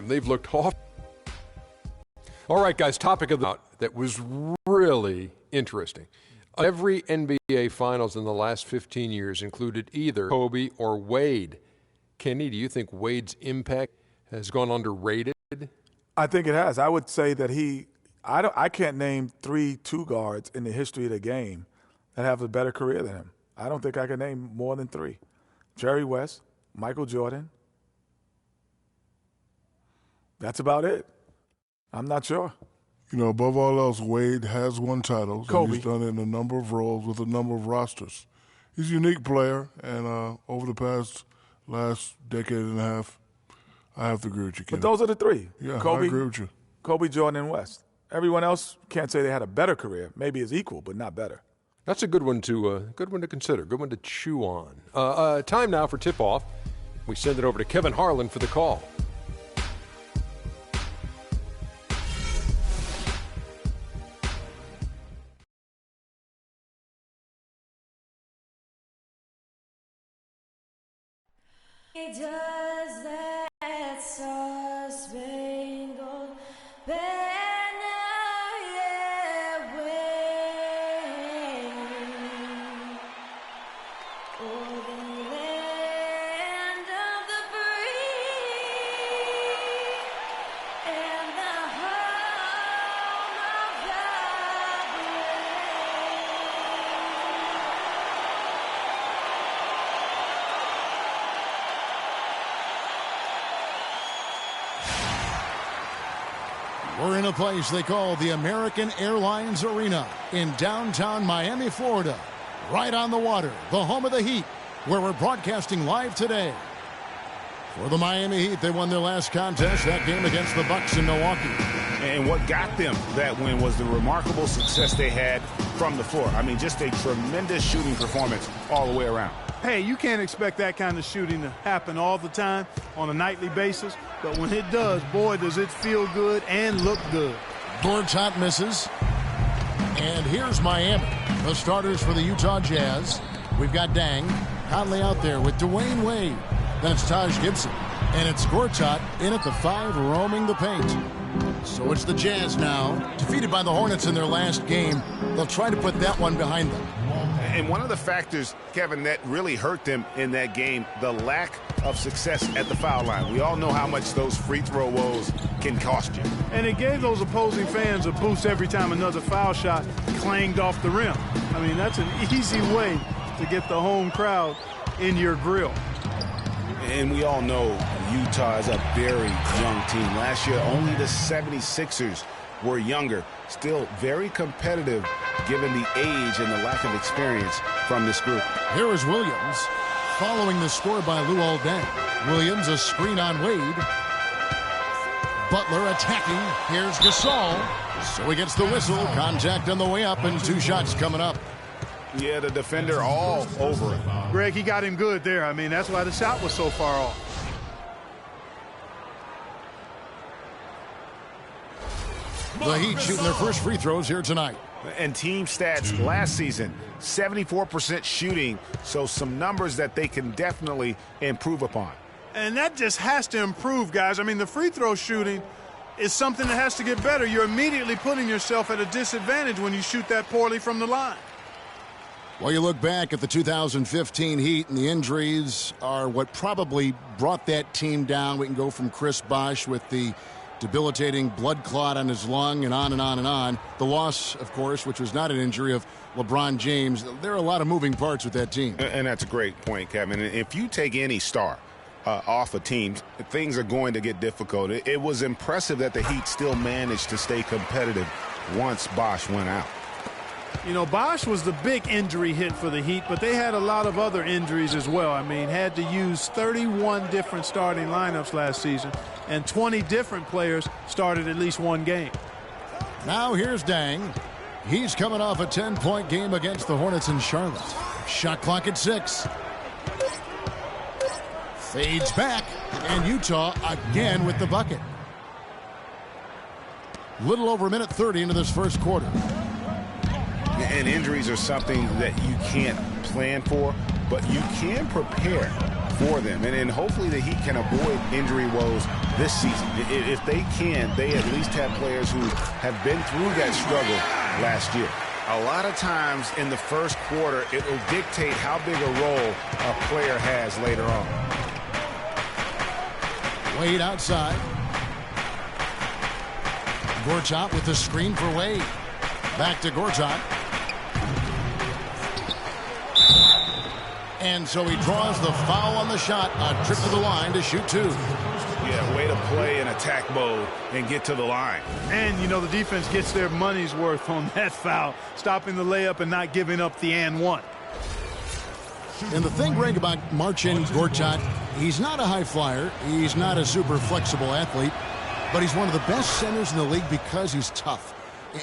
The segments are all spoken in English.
They've looked off. All right, guys, topic of the night that was really interesting. Every NBA Finals in the last 15 years included either Kobe or Wade. Kenny, do you think Wade's impact has gone underrated? I think it has. I would say that I can't name 3 two guards in the history of the game that have a better career than him. I don't think I can name more than 3. Jerry West, Michael Jordan. That's about it. I'm not sure. You know, above all else, Wade has won titles. Kobe. And he's done it in a number of roles with a number of rosters. He's a unique player, and over the last decade and a half, I have to agree with you, Ken. But those are the 3. Yeah, Kobe, I agree with you. Kobe, Jordan, and West. Everyone else can't say they had a better career. Maybe it's equal, but not better. That's a good one to consider, good one to chew on. Time now for tip-off. We send it over to Kevin Harlan for the call. Does that star-spangled banner yet wave o'er the land of the free and the home of the We're in a place they call the American Airlines Arena in downtown Miami, Florida. Right on the water, the home of the Heat, where we're broadcasting live today. For the Miami Heat, they won their last contest, that game against the Bucks in Milwaukee. And what got them that win was the remarkable success they had from the floor. I mean, just a tremendous shooting performance all the way around. Hey, you can't expect that kind of shooting to happen all the time on a nightly basis. But when it does, boy, does it feel good and look good. Gortat misses. And here's Miami. The starters for the Utah Jazz. We've got Dang. Conley out there with Dwayne Wade. Then it's Taj Gibson. And it's Gortat in at the 5, roaming the paint. So it's the Jazz now. Defeated by the Hornets in their last game. They'll try to put that one behind them. And one of the factors, Kevin, that really hurt them in that game, the lack of success at the foul line. We all know how much those free throw woes can cost you. And it gave those opposing fans a boost every time another foul shot clanged off the rim. I mean, that's an easy way to get the home crowd in your grill. And we all know Utah is a very young team. Last year, only the 76ers were younger. Still very competitive given the age and the lack of experience from this group. Here is Williams following the score by Luol Deng. Williams a screen on Wade. Butler attacking. Here's Gasol. So he gets the whistle. Contact on the way up and 2 shots coming up. Yeah, the defender all over him. Greg, he got him good there. I mean, that's why the shot was so far off. The Heat shooting their first free throws here tonight. And team stats last season, 74% shooting, so some numbers that they can definitely improve upon. And that just has to improve, guys. I mean, the free throw shooting is something that has to get better. You're immediately putting yourself at a disadvantage when you shoot that poorly from the line. Well, you look back at the 2015 Heat, and the injuries are what probably brought that team down. We can go from Chris Bosh with the debilitating blood clot on his lung and on and on and on. The loss, of course, which was not an injury, of LeBron James. There are a lot of moving parts with that team. And that's a great point, Kevin. If you take any star off a team, things are going to get difficult. It was impressive that the Heat still managed to stay competitive once Bosh went out. You know, Bosh was the big injury hit for the Heat, but they had a lot of other injuries as well. I mean, had to use 31 different starting lineups last season, and 20 different players started at least one game. Now here's Dang. He's coming off a 10-point game against the Hornets in Charlotte. Shot clock at 6. Fades back, and Utah again with the bucket. Little over a minute 30 into this first quarter. And injuries are something that you can't plan for, but you can prepare for them. And hopefully the Heat can avoid injury woes this season. If they can, they at least have players who have been through that struggle last year. A lot of times in the first quarter, it will dictate how big a role a player has later on. Wade outside. Gortat with the screen for Wade. Back to Gortat. And so he draws the foul on the shot. A trip to the line to shoot two. Yeah, way to play in attack mode and get to the line. And, you know, the defense gets their money's worth on that foul, stopping the layup and not giving up the and one. And the thing, Greg, about Marcin Gortat, he's not a high flyer. He's not a super flexible athlete. But he's one of the best centers in the league because he's tough.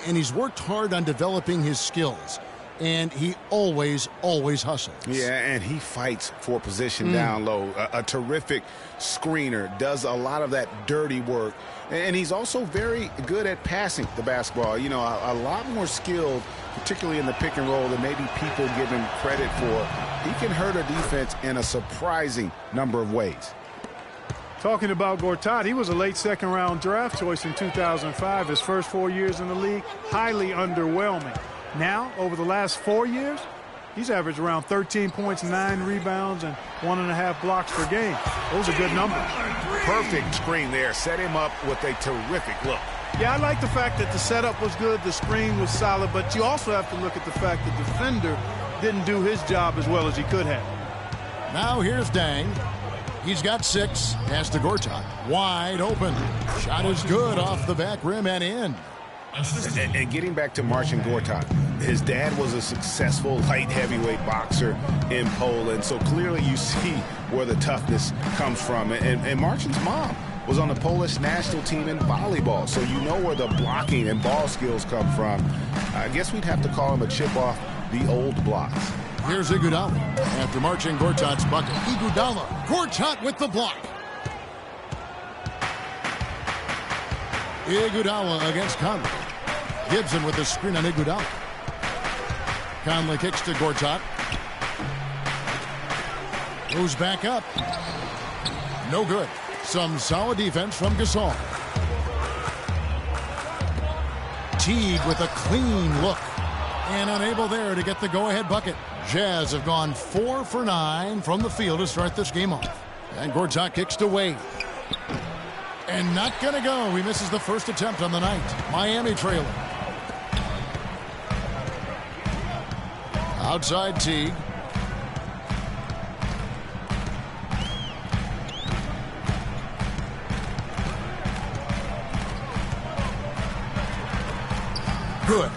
And he's worked hard on developing his skills. And he always hustles. Yeah, and he fights for position down low. A terrific screener, does a lot of that dirty work. And he's also very good at passing the basketball. You know, a lot more skilled, particularly in the pick and roll, than maybe people give him credit for. He can hurt a defense in a surprising number of ways. Talking about Gortat, he was a late second-round draft choice in 2005. His first 4 years in the league, highly underwhelming. Now, over the last 4 years, he's averaged around 13 points, 9 rebounds, and 1.5 blocks per game. Those are good numbers. Perfect screen there. Set him up with a terrific look. Yeah, I like the fact that the setup was good, the screen was solid, but you also have to look at the fact the defender didn't do his job as well as he could have. Now here's Dang. He's got 6. Pass to Gortat. Wide open. Shot is good off the back rim and in. And getting back to Marcin Gortat, his dad was a successful light heavyweight boxer in Poland, so clearly you see where the toughness comes from. And Marcin's mom was on the Polish national team in volleyball, so you know where the blocking and ball skills come from. I guess we'd have to call him a chip off the old blocks. Here's Iguodala. After Marcin Gortat's bucket, Iguodala. Gortat with the block. Iguodala against Conley. Gibson with the screen on Iguodala. Conley kicks to Gortat. Moves back up. No good. Some solid defense from Gasol. Teague with a clean look. And unable there to get the go-ahead bucket. Jazz have gone 4 for 9 from the field to start this game off. And Gortat kicks to Wade. And not going to go. He misses the first attempt on the night. Miami trailing. Outside Teague. Good.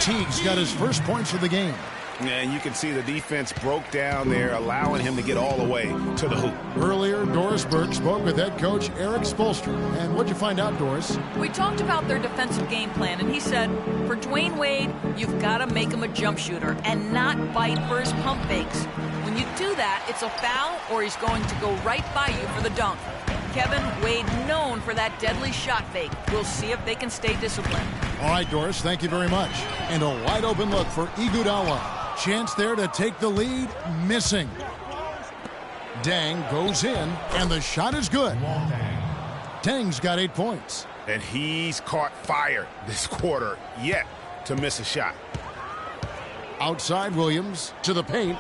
Teague's got his first points of the game. And you can see the defense broke down there, allowing him to get all the way to the hoop. Earlier, Doris Burke spoke with head coach Eric Spoelstra. And what'd you find out, Doris? We talked about their defensive game plan, and he said, for Dwayne Wade, you've got to make him a jump shooter and not bite for his pump fakes. When you do that, it's a foul or he's going to go right by you for the dunk. Kevin, Wade known for that deadly shot fake. We'll see if they can stay disciplined. All right, Doris, thank you very much. And a wide open look for Iguodala. Chance there to take the lead, missing. Dang goes in, and the shot is good. Dang's got 8 points. And he's caught fire this quarter, yet to miss a shot. Outside Williams to the paint.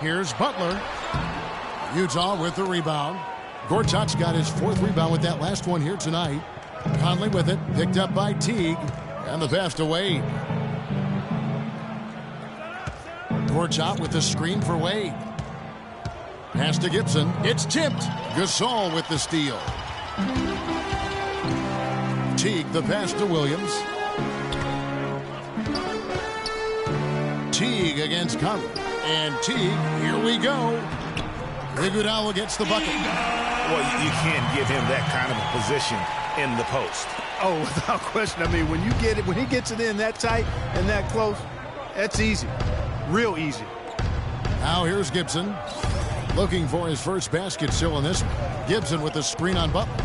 Here's Butler. Utah with the rebound. Gortat's got his 4th rebound with that last one here tonight. Conley with it, picked up by Teague, and the pass to Wade. Gortat with the screen for Wade. Pass to Gibson. It's tipped. Gasol with the steal. Teague the pass to Williams. Teague against Conley. And Teague, here we go. Iguodala gets the bucket. Well, you can't give him that kind of a position in the post. Oh, without question. I mean, when he gets it in that tight and that close, that's easy. Real easy. Now here's Gibson. Looking for his first basket still in this one. Gibson with the screen on Butler.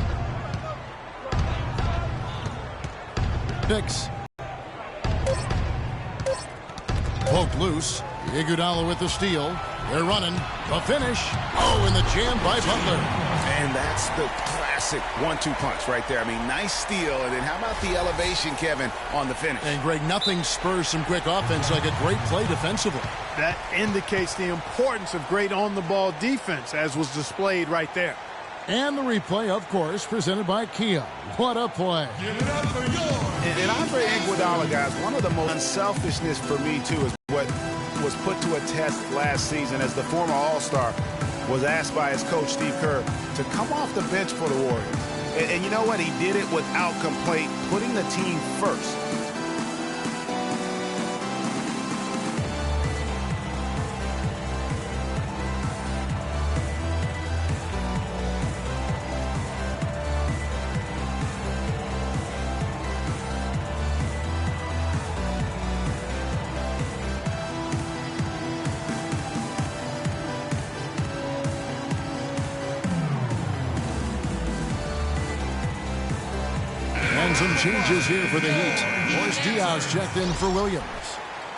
Picks. Poked loose. Iguodala with the steal. They're running. The finish. Oh, and the jam by Butler. And that's the classic 1-2 punch right there. I mean, nice steal. And then how about the elevation, Kevin, on the finish? And, Greg, nothing spurs some quick offense like a great play defensively. That indicates the importance of great on-the-ball defense, as was displayed right there. And the replay, of course, presented by Kia. What a play. And Andre Iguodala, guys, one of the most unselfishness for me, too, is what was put to a test last season as the former All-Star was asked by his coach, Steve Kerr, to come off the bench for the Warriors. And you know what? He did it without complaint, putting the team first. Some changes here for the Heat. Boris Diaz checked in for Williams.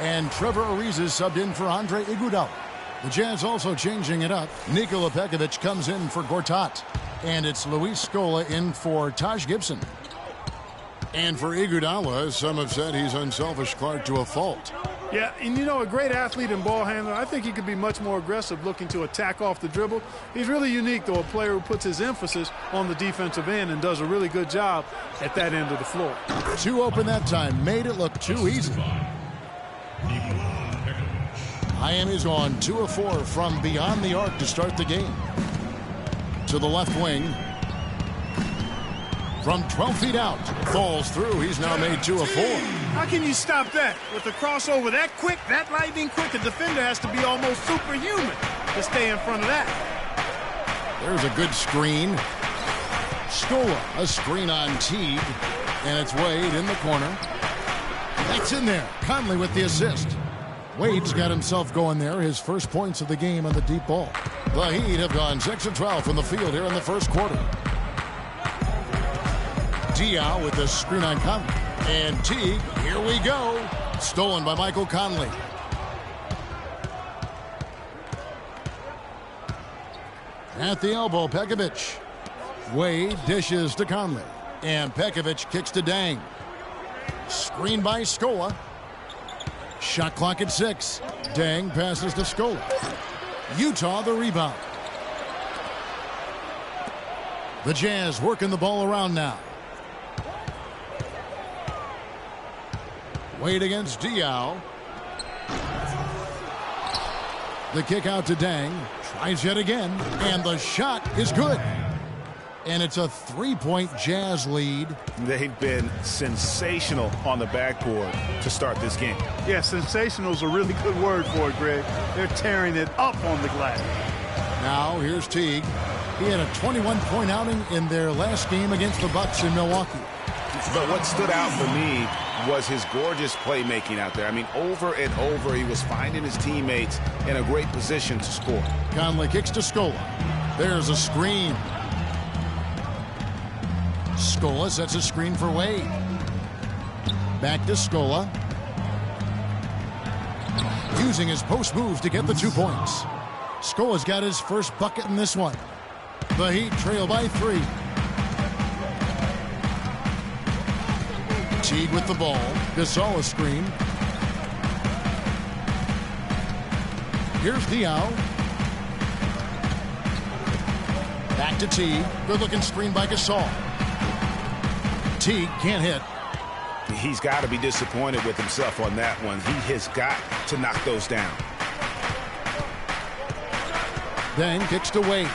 And Trevor Ariza subbed in for Andre Iguodala. The Jazz also changing it up. Nikola Pekovic comes in for Gortat. And it's Luis Scola in for Taj Gibson. And for Iguodala, some have said he's unselfish, Clark, to a fault. Yeah, and you know, a great athlete and ball handler, I think he could be much more aggressive looking to attack off the dribble. He's really unique, though, a player who puts his emphasis on the defensive end and does a really good job at that end of the floor. Too open that time, made it look too easy. Miami's on 2 of 4 from beyond the arc to start the game. To the left wing. From 12 feet out, falls through. He's now made 2 of 4. How can you stop that? With the crossover that quick, that lightning quick, a defender has to be almost superhuman to stay in front of that. There's a good screen. Scola, a screen on Teague, and it's Wade in the corner. That's in there. Conley with the assist. Wade's got himself going there, his first points of the game on the deep ball. The Heat have gone 6 of 12 from the field here in the first quarter. Diaw with the screen on Conley. And Teague, here we go. Stolen by Michael Conley. At the elbow, Pekovic. Wade dishes to Conley. And Pekovic kicks to Dang. Screen by Scola. Shot clock at 6. Dang passes to Scola. Utah the rebound. The Jazz working the ball around now. Wade against Diaw. The kick out to Dang. Tries yet again. And the shot is good. And it's a 3-point Jazz lead. They've been sensational on the backboard to start this game. Yeah, sensational is a really good word for it, Greg. They're tearing it up on the glass. Now here's Teague. He had a 21-point outing in their last game against the Bucks in Milwaukee. But what stood out for me was his gorgeous playmaking out there. I mean, over and over, he was finding his teammates in a great position to score. Conley kicks to Scola. There's a screen. Scola sets a screen for Wade. Back to Scola. Using his post move to get the 2 points. Scola's got his first bucket in this one. The Heat trail by 3. Teague with the ball. Gasol a screen. Here's Diaw. Back to Teague. Good looking screen by Gasol. Teague can't hit. He's got to be disappointed with himself on that one. He has got to knock those down. Dang kicks to Wade.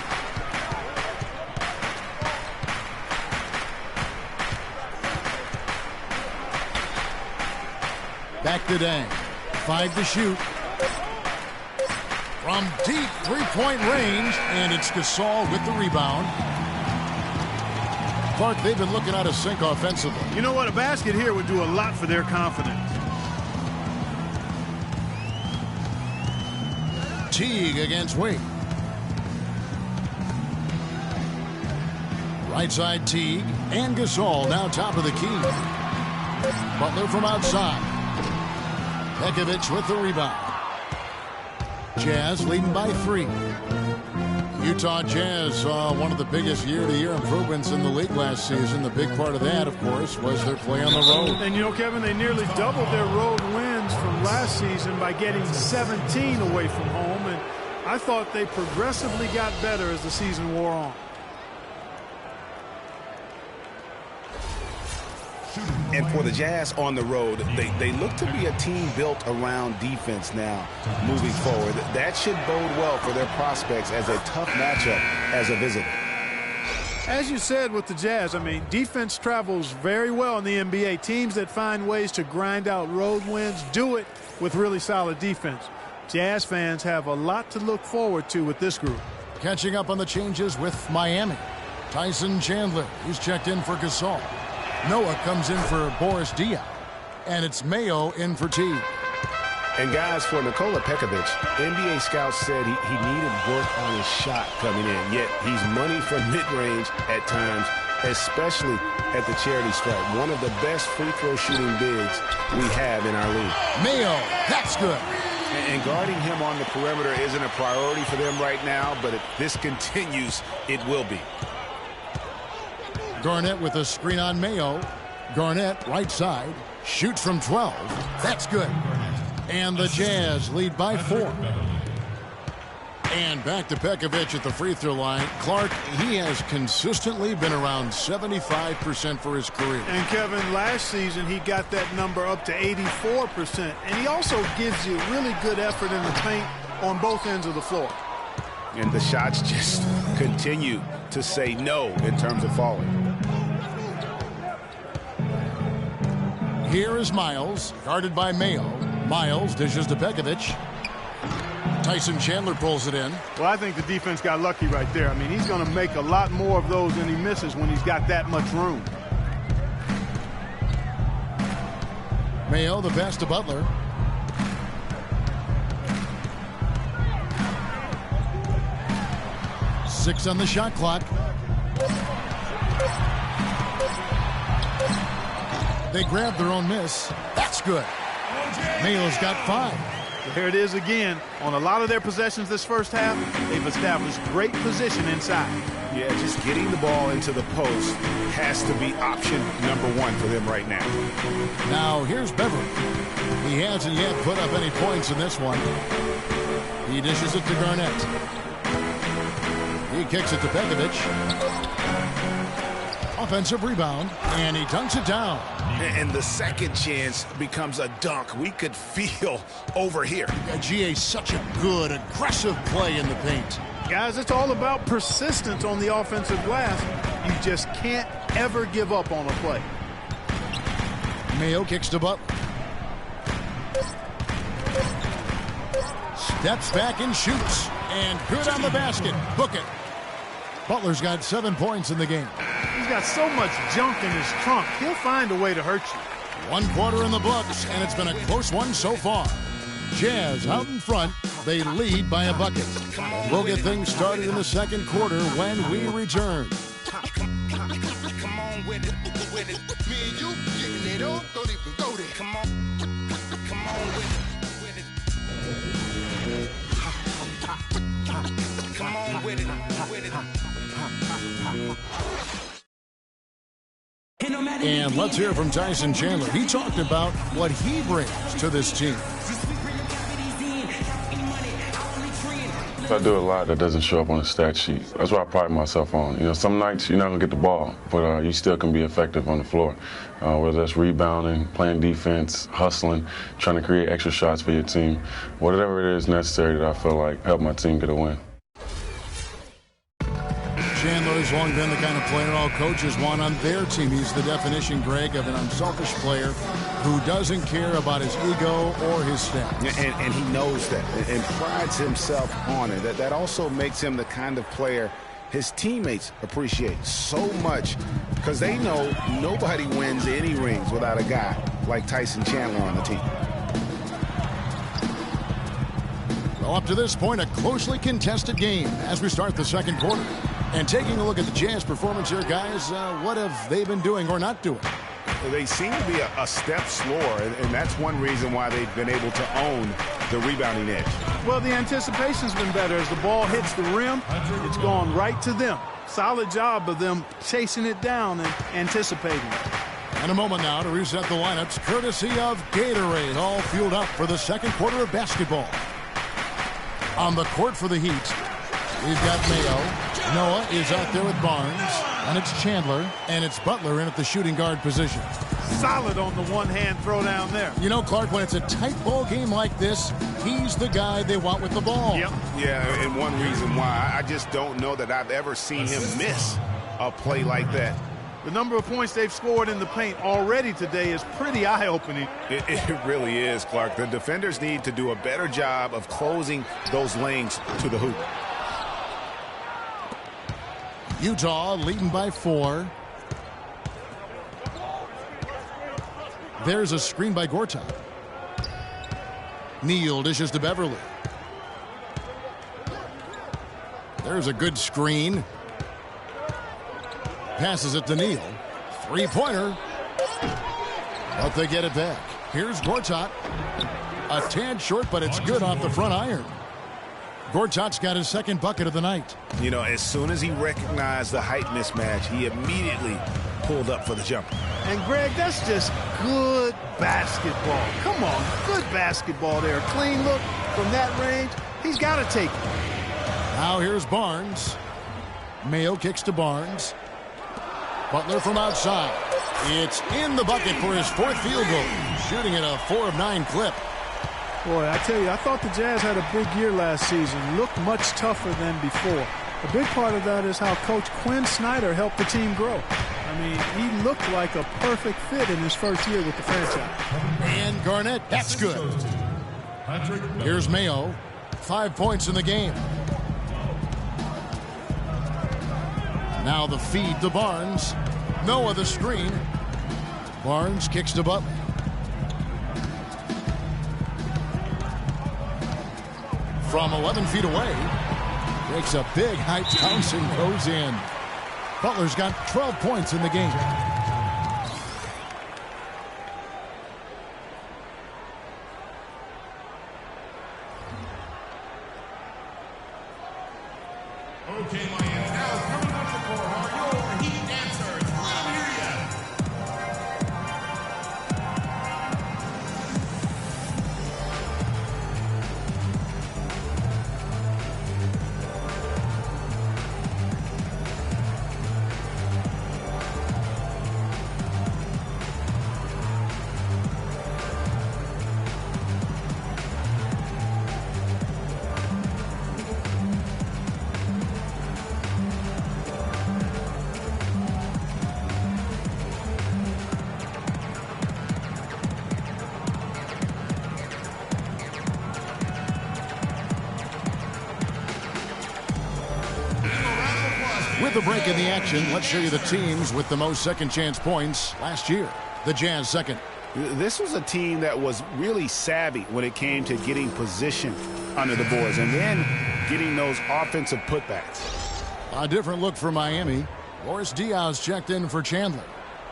Back to Dang. 5 to shoot. From deep 3-point range, and it's Gasol with the rebound. Clark, they've been looking out of sync offensively. You know what? A basket here would do a lot for their confidence. Teague against Wade. Right side Teague and Gasol now top of the key. Butler from outside. Pekovic with the rebound. Jazz leading by 3. Utah Jazz saw one of the biggest year-to-year improvements in the league last season. The big part of that, of course, was their play on the road. And, you know, Kevin, they nearly doubled their road wins from last season by getting 17 away from home. And I thought they progressively got better as the season wore on. And for the Jazz on the road, they look to be a team built around defense now moving forward. That should bode well for their prospects as a tough matchup as a visitor. As you said with the Jazz, I mean, defense travels very well in the NBA. Teams that find ways to grind out road wins do it with really solid defense. Jazz fans have a lot to look forward to with this group. Catching up on the changes with Miami. Tyson Chandler, he's checked in for Gasol. Noah comes in for Boris Diaw. And it's Mayo in for T. And guys, for Nikola Pekovic, NBA scouts said he needed work on his shot coming in. Yet he's money from mid-range at times, especially at the charity stripe. One of the best free throw shooting bigs we have in our league. Mayo, that's good. And guarding him on the perimeter isn't a priority for them right now, but if this continues, it will be. Garnett with a screen on Mayo. Garnett, right side, shoots from 12. That's good. And the Jazz lead by 4. And back to Pekovic at the free throw line. Clark, he has consistently been around 75% for his career. And Kevin, last season he got that number up to 84%. And he also gives you really good effort in the paint on both ends of the floor. And the shots just continue to say no in terms of falling. Here is Miles, guarded by Mayo. Miles dishes to Pekovic. Tyson Chandler pulls it in. Well, I think the defense got lucky right there. I mean, he's going to make a lot more of those than he misses when he's got that much room. Mayo, the pass to Butler. Six on the shot clock. They grab their own miss. That's good. Mayo's got 5. There it is again. On a lot of their possessions this first half, they've established great position inside. Yeah, just getting the ball into the post has to be option number 1 for them right now. Now here's Beverly. He hasn't yet put up any points in this one. He dishes it to Garnett. He kicks it to Pekovic. Offensive rebound, and he dunks it down. And the second chance becomes a dunk. We could feel over here. GA, such a good, aggressive play in the paint. Guys, it's all about persistence on the offensive glass. You just can't ever give up on a play. Mayo kicks to Butler. Steps back and shoots. And good on the basket. Book it. Butler's got 7 points in the game. He's got so much junk in his trunk. He'll find a way to hurt you. 1 quarter in the books, and it's been a close one so far. Jazz out in front. They lead by a bucket. We'll get things started in the second quarter when we return. Come on with it. Me and you getting it up. Don't even go there. Come on with it. Come on with it. And let's hear from Tyson Chandler. He talked about what he brings to this team. I do a lot that doesn't show up on the stat sheet. That's what I pride myself on. You know, some nights you're not going to get the ball, but you still can be effective on the floor. Whether that's rebounding, playing defense, hustling, trying to create extra shots for your team. Whatever it is necessary that I feel like help my team get a win. Chandler's long been the kind of player all coaches want on their team. He's the definition, Greg, of an unselfish player who doesn't care about his ego or his stats. And he knows that and prides himself on it. That also makes him the kind of player his teammates appreciate so much because they know nobody wins any rings without a guy like Tyson Chandler on the team. Well, up to this point, a closely contested game as we start the second quarter. And taking a look at the Jazz performance here, guys, what have they been doing or not doing? They seem to be a step slower, and that's one reason why they've been able to own the rebounding edge. Well, the anticipation's been better. As the ball hits the rim, it's gone right to them. Solid job of them chasing it down and anticipating it. And a moment now to reset the lineups, courtesy of Gatorade, all fueled up for the second quarter of basketball. On the court for the Heat, we've got Mayo. Noah is out there with Barnes, and it's Chandler, and it's Butler in at the shooting guard position. Solid on the one-hand throw down there. You know, Clark, when it's a tight ball game like this, he's the guy they want with the ball. Yep. Yeah, and one reason why, I just don't know that I've ever seen him miss a play like that. The number of points they've scored in the paint already today is pretty eye-opening. It really is, Clark. The defenders need to do a better job of closing those lanes to the hoop. Utah leading by 4. There's a screen by Gortat. Neal dishes to Beverly. There's a good screen. Passes it to Neal. Three-pointer. But they get it back. Here's Gortat. A tad short, but it's good off the front iron. Gortat's got his second bucket of the night. You know, as soon as he recognized the height mismatch, he immediately pulled up for the jumper. And, Greg, that's just good basketball. Come on, good basketball there. Clean look from that range. He's got to take it. Now here's Barnes. Mayo kicks to Barnes. Butler from outside. It's in the bucket for his fourth field goal. Shooting at a 4 of 9 clip. Boy, I tell you, I thought the Jazz had a big year last season. Looked much tougher than before. A big part of that is how Coach Quinn Snyder helped the team grow. I mean, he looked like a perfect fit in his first year with the franchise. And Garnett, that's good. Here's Mayo. 5 points in the game. Now the feed to Barnes. Noah the screen. Barnes kicks to Butler. From 11 feet away. Takes a big height bounce and goes in. Butler's got 12 points in the game. Okay, Miami, now coming up for your Heat dancers. Let 'em hear ya. With a break in the action, let's show you the teams with the most second chance points last year. The Jazz second. This was a team that was really savvy when it came to getting position under the boards and then getting those offensive putbacks. A different look for Miami. Boris Diaz checked in for Chandler.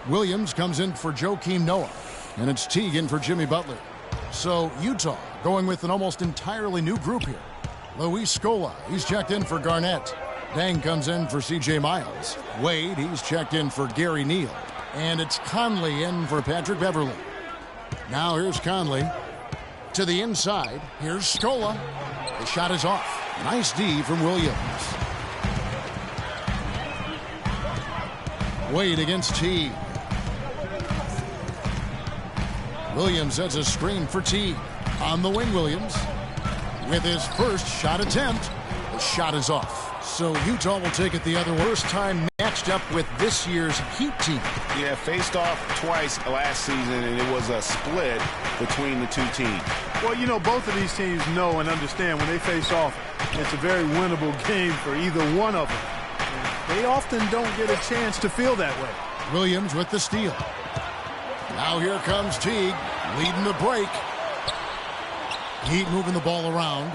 Williams comes in for Joakim Noah. And it's Teague for Jimmy Butler. So Utah going with an almost entirely new group here. Luis Scola, he's checked in for Garnett. Dang comes in for C.J. Miles. Wade, he's checked in for Gary Neal. And it's Conley in for Patrick Beverly. Now here's Conley. To the inside, here's Scola. The shot is off. Nice D from Williams. Wade against Teague. Williams sets a screen for Teague. On the wing, Williams. With his first shot attempt, the shot is off. So Utah will take it the other worst time matched up with this year's Heat team. Yeah, faced off twice last season, and it was a split between the two teams. Well, you know, both of these teams know and understand when they face off, it's a very winnable game for either one of them. And they often don't get a chance to feel that way. Williams with the steal. Now here comes Teague, leading the break. Heat moving the ball around.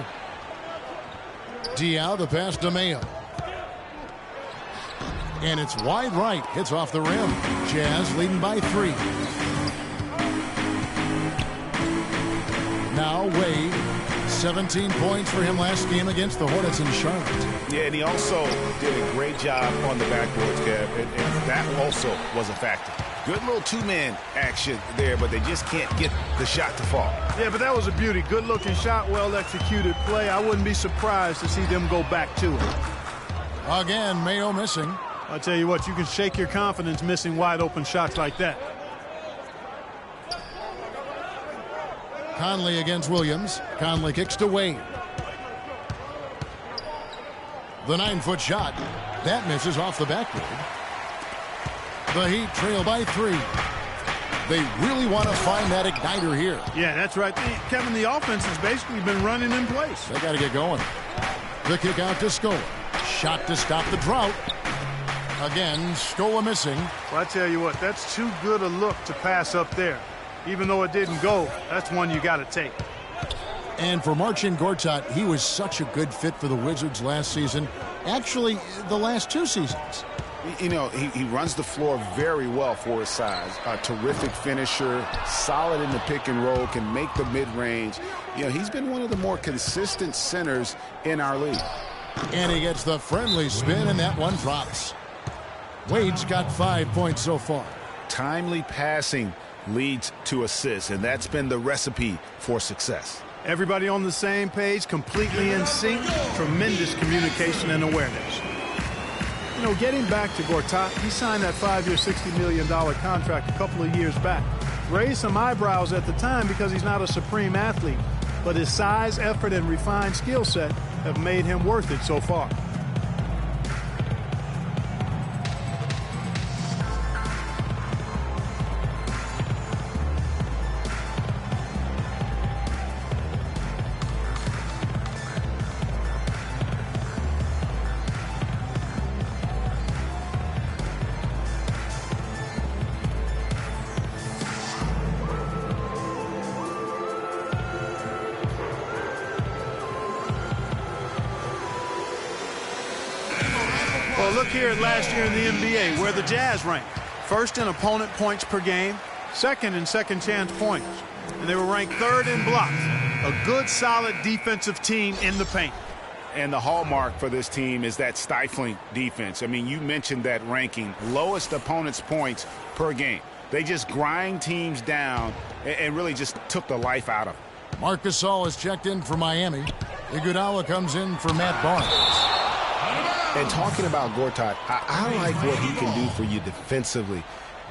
Diao, the pass to Mayo. And it's wide right. Hits off the rim. Jazz leading by 3. Now Wade. 17 points for him last game against the Hornets in Charlotte. Yeah, and he also did a great job on the backboards, Kev, and that also was a factor. Good little two-man action there, but they just can't get the shot to fall. Yeah, but that was a beauty. Good-looking shot, well-executed play. I wouldn't be surprised to see them go back to it. Again, Mayo missing. I'll tell you what, you can shake your confidence missing wide-open shots like that. Conley against Williams. Conley kicks to Wade. The 9-foot shot. That misses off the backboard. The Heat trail by 3. They really want to find that igniter here. Yeah, that's right. Kevin, the offense has basically been running in place. They got to get going. The kick out to Scola. Shot to stop the drought. Again, Scola missing. Well, I tell you what, that's too good a look to pass up there. Even though it didn't go, that's one you got to take. And for Marcin Gortat, he was such a good fit for the Wizards last season. Actually, the last 2 seasons. You know, he runs the floor very well for his size. A terrific finisher, solid in the pick and roll, can make the mid-range. You know, he's been one of the more consistent centers in our league. And he gets the friendly spin, and that one drops. Wade's got 5 points so far. Timely passing leads to assists, and that's been the recipe for success. Everybody on the same page, completely in sync, tremendous communication and awareness. You know, getting back to Gortat, he signed that 5-year, $60 million contract a couple of years back. Raised some eyebrows at the time because he's not a supreme athlete, but his size, effort, and refined skill set have made him worth it so far. Well, look here at last year in the NBA, where the Jazz ranked. First in opponent points per game, second in second chance points. And they were ranked third in blocks. A good, solid defensive team in the paint. And the hallmark for this team is that stifling defense. I mean, you mentioned that ranking. Lowest opponent's points per game. They just grind teams down and really just took the life out of them. Marc Gasol has checked in for Miami. Iguodala comes in for Matt Barnes. And talking about Gortat, I like what he can do for you defensively.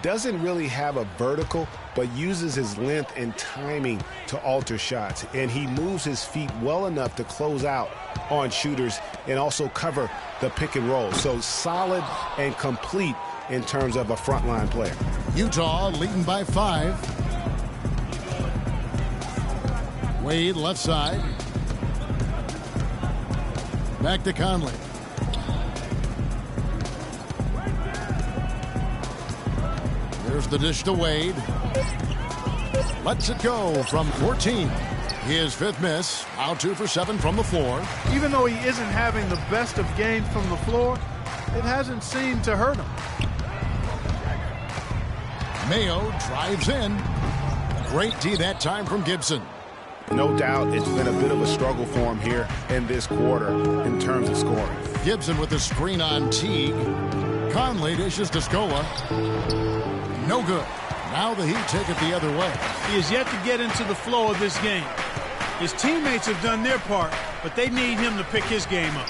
Doesn't really have a vertical, but uses his length and timing to alter shots. And he moves his feet well enough to close out on shooters and also cover the pick and roll. So solid and complete in terms of a frontline player. Utah leading by 5. Wade left side. Back to Conley. There's the dish to Wade. Lets it go from 14. His 5th miss. Now 2 for 7 from the floor. Even though he isn't having the best of games from the floor, it hasn't seemed to hurt him. Mayo drives in. Great D that time from Gibson. No doubt it's been a bit of a struggle for him here in this quarter in terms of scoring. Gibson with the screen on Teague. Conley dishes to Scola. No good. Now the Heat take it the other way. He has yet to get into the flow of this game. His teammates have done their part, but they need him to pick his game up.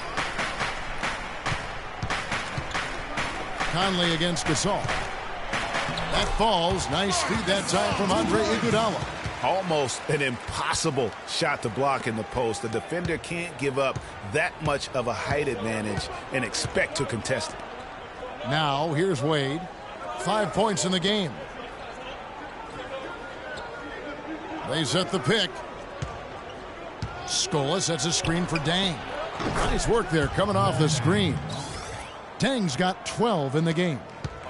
Conley against Gasol. That falls. Nice feed that time from Andre Iguodala. Almost an impossible shot to block in the post. The defender can't give up that much of a height advantage and expect to contest it. Now here's Wade. 5 points in the game. They set the pick. Scola sets a screen for Dang. Nice work there coming off the screen. Dang's got 12 in the game.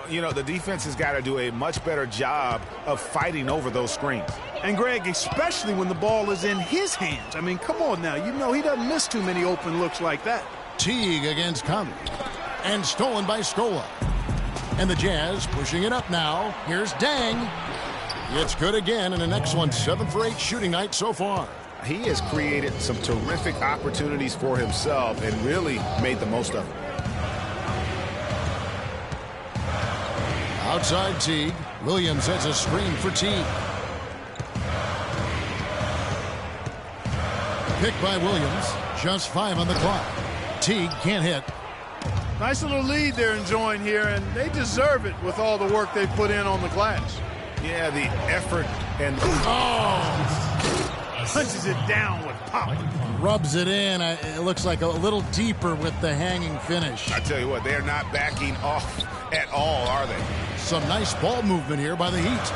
You know, the defense has got to do a much better job of fighting over those screens. And Greg, especially when the ball is in his hands. I mean, come on now. You know he doesn't miss too many open looks like that. Teague against Conley. And stolen by Scola. And the Jazz pushing it up now. Here's Dang. It's good again, and an excellent 7 for 8 shooting night so far. He has created some terrific opportunities for himself and really made the most of it. Outside Teague. Williams has a screen for Teague. Picked by Williams. Just 5 on the clock. Teague can't hit. Nice little lead they're enjoying here, and they deserve it with all the work they put in on the glass. Yeah, the effort and... Punches it down with pop. Rubs it in. It looks like a little deeper with the hanging finish. I tell you what, they're not backing off at all, are they? Some nice ball movement here by the Heat.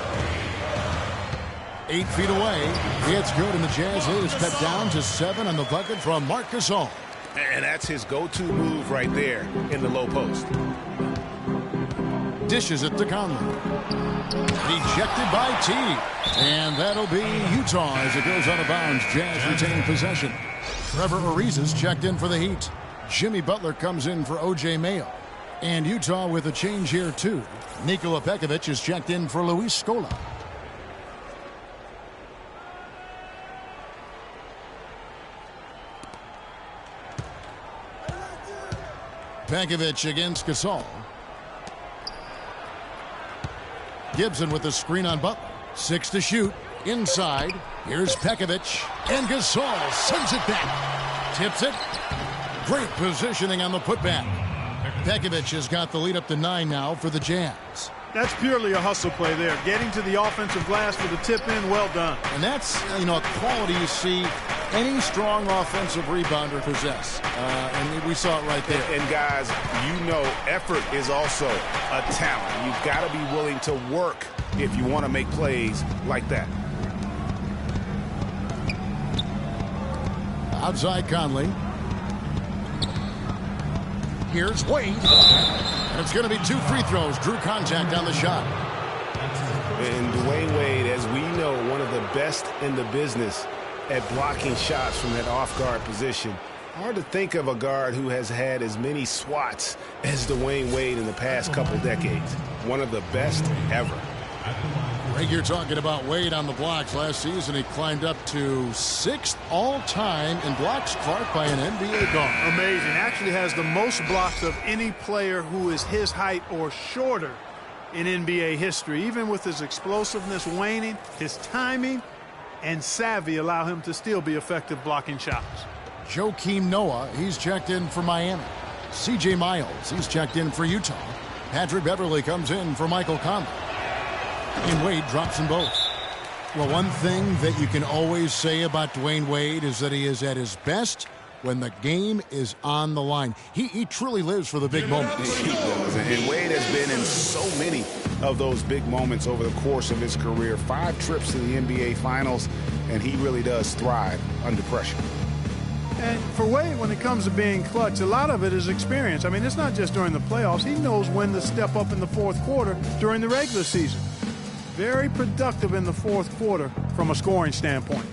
8 feet away. It's good, and the Jazz lead is cut down to 7 on the bucket from Marc Gasol. And that's his go-to move right there in the low post. Dishes it to Conley. Rejected by Teague. And that'll be Utah as it goes out of bounds. Jazz retain possession. Trevor Ariza's checked in for the Heat. Jimmy Butler comes in for O.J. Mayo. And Utah with a change here, too. Nikola Pekovic is checked in for Luis Scola. Pekovic against Gasol. Gibson with the screen on Butler. 6 to shoot. Inside. Here's Pekovic. And Gasol sends it back. Tips it. Great positioning on the putback. Pekovic has got the lead up to 9 now for the Jazz. That's purely a hustle play there. Getting to the offensive glass for the tip in, well done. And that's, a quality you see any strong offensive rebounder possess. And we saw it right there. And guys, effort is also a talent. You've got to be willing to work if you want to make plays like that. Outside Conley. Here's Wade. And it's going to be 2 free throws. Drew contact on the shot. And Dwayne Wade, as we know, one of the best in the business at blocking shots from that off-guard position. Hard to think of a guard who has had as many swats as Dwayne Wade in the past couple decades. One of the best ever. Greg, you're talking about Wade on the blocks. Last season, he climbed up to 6th all-time in blocks, Clark, by an NBA guard. Amazing. Actually has the most blocks of any player who is his height or shorter in NBA history. Even with his explosiveness waning, his timing and savvy allow him to still be effective blocking shots. Joakim Noah, he's checked in for Miami. C.J. Miles, he's checked in for Utah. Patrick Beverly comes in for Michael Conley. And Wade drops them both. Well, one thing that you can always say about Dwayne Wade is that he is at his best when the game is on the line. He truly lives for the big moments. He does. And Wade has been in so many of those big moments over the course of his career. 5 trips to the NBA Finals, and he really does thrive under pressure. And for Wade, when it comes to being clutch, a lot of it is experience. I mean, it's not just during the playoffs. He knows when to step up in the fourth quarter during the regular season. Very productive in the fourth quarter from a scoring standpoint.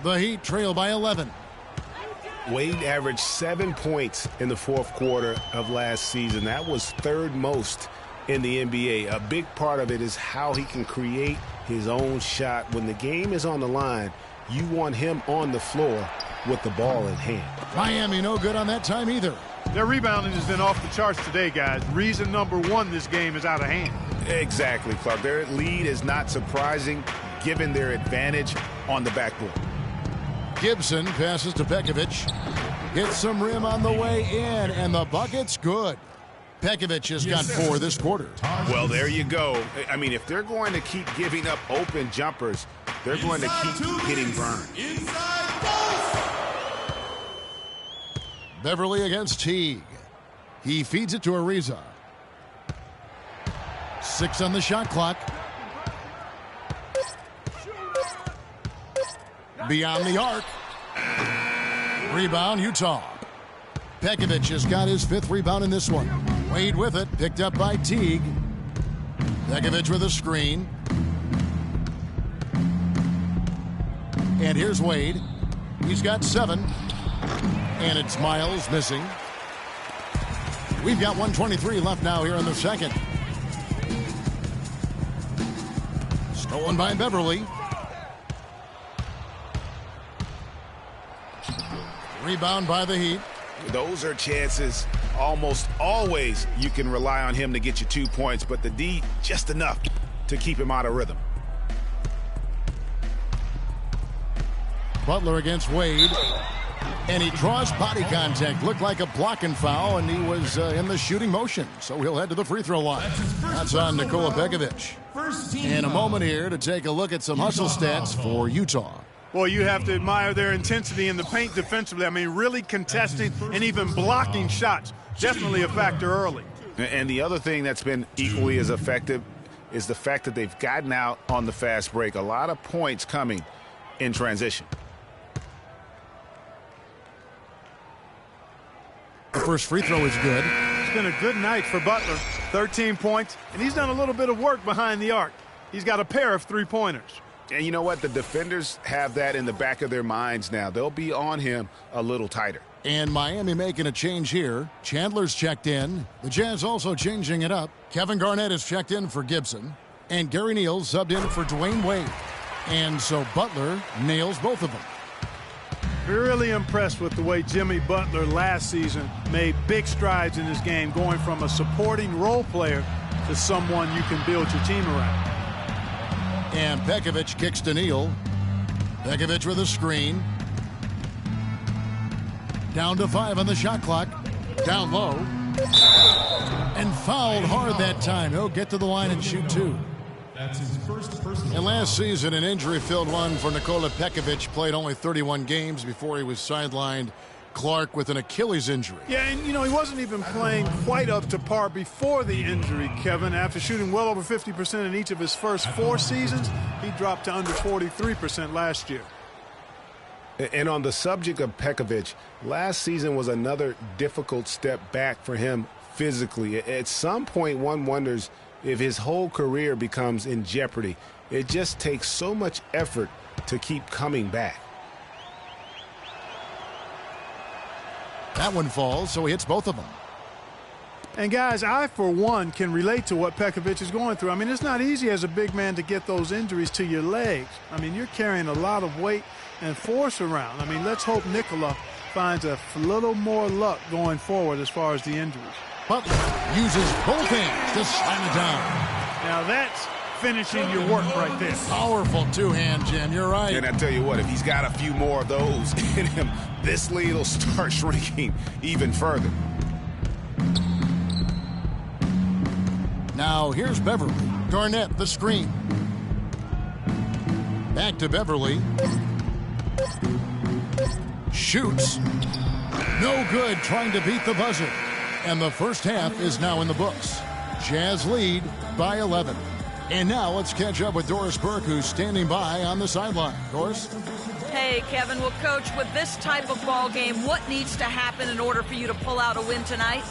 The Heat trail by 11. Wade averaged 7 points in the fourth quarter of last season. That was 3rd most in the NBA. A big part of it is how he can create his own shot. When the game is on the line, you want him on the floor with the ball in hand. Miami no good on that time either. Their rebounding has been off the charts today, guys. Reason number 1, this game is out of hand. Exactly, Clark. Their lead is not surprising given their advantage on the backboard. Gibson passes to Pekovic. Hits some rim on the way in, and the bucket's good. Pekovic has got 4 this quarter. Well, there you go. I mean, if they're going to keep giving up open jumpers, they're going to keep getting burned. Beverly against Teague. He feeds it to Ariza. 6 on the shot clock. Beyond the arc. Rebound, Utah. Pekovic has got his 5th rebound in this one. Wade with it, picked up by Teague. Pekovic with a screen. And here's Wade. He's got 7. And it's Miles missing. We've got 1:23 left now here in the second. Stolen by Beverly. Rebound by the Heat. Those are chances almost always you can rely on him to get you 2 points, but the D just enough to keep him out of rhythm. Butler against Wade. And he draws body contact. Looked like a blocking foul, and he was in the shooting motion. So he'll head to the free throw line. That's on Nikola Pekovic. And a moment here to take a look at some hustle stats for Utah. Well, you have to admire their intensity in the paint defensively. I mean, really contesting and even blocking shots. Definitely a factor early. And the other thing that's been equally as effective is the fact that they've gotten out on the fast break. A lot of points coming in transition. The first free throw is good. It's been a good night for Butler. 13 points, and he's done a little bit of work behind the arc. He's got a pair of three-pointers. And you know what? The defenders have that in the back of their minds now. They'll be on him a little tighter. And Miami making a change here. Chandler's checked in. The Jazz also changing it up. Kevin Garnett is checked in for Gibson. And Gary Neal subbed in for Dwayne Wade. And so Butler nails both of them. Really impressed with the way Jimmy Butler last season made big strides in this game, going from a supporting role player to someone you can build your team around. And Pekovic kicks to Neal. Pekovic with a screen. Down to 5 on the shot clock. Down low. And fouled hard that time. He'll get to the line and shoot 2. That's his first personal. And last season, an injury-filled one for Nikola Pekovic. Played only 31 games before he was sidelined. Clark with an Achilles injury. Yeah, and you know, he wasn't even playing quite up to par before the injury, Kevin. After shooting well over 50% in each of his first 4 seasons, he dropped to under 43% last year. And on the subject of Pekovic, last season was another difficult step back for him physically. At some point, one wonders if his whole career becomes in jeopardy. It just takes so much effort to keep coming back. That one falls, so he hits both of them. And guys, I for one can relate to what Pekovic is going through. I mean, it's not easy as a big man to get those injuries to your legs. I mean, you're carrying a lot of weight and force around. I mean, let's hope Nikola finds a little more luck going forward as far as the injuries. Butler uses both hands to slam it down. Now that's finishing your work right there. Powerful two-hand jam, you're right. And I tell you what, if he's got a few more of those in him, this lead will start shrinking even further. Now here's Beverly. Garnett, the screen. Back to Beverly. Shoots. No good, trying to beat the buzzer. And the first half is now in the books. Jazz lead by 11. And now let's catch up with Doris Burke, who's standing by on the sideline. Doris? Hey, Kevin. Well, Coach, with this type of ball game, what needs to happen in order for you to pull out a win tonight?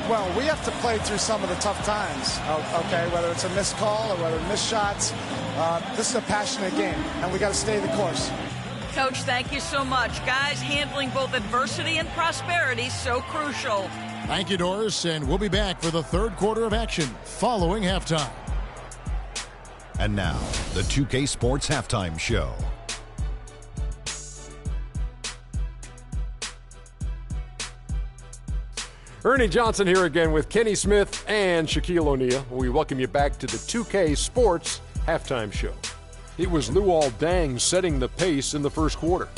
Well, we have to play through some of the tough times, okay, whether it's a missed call or whether missed shots. This is a passionate game, and we got to stay the course. Coach, thank you so much. Guys, handling both adversity and prosperity, so crucial. Thank you, Doris, and we'll be back for the third quarter of action following halftime. And now, the 2K Sports Halftime Show. Ernie Johnson here again with Kenny Smith and Shaquille O'Neal. We welcome you back to the 2K Sports Halftime Show. It was Luol Deng setting the pace in the first quarter.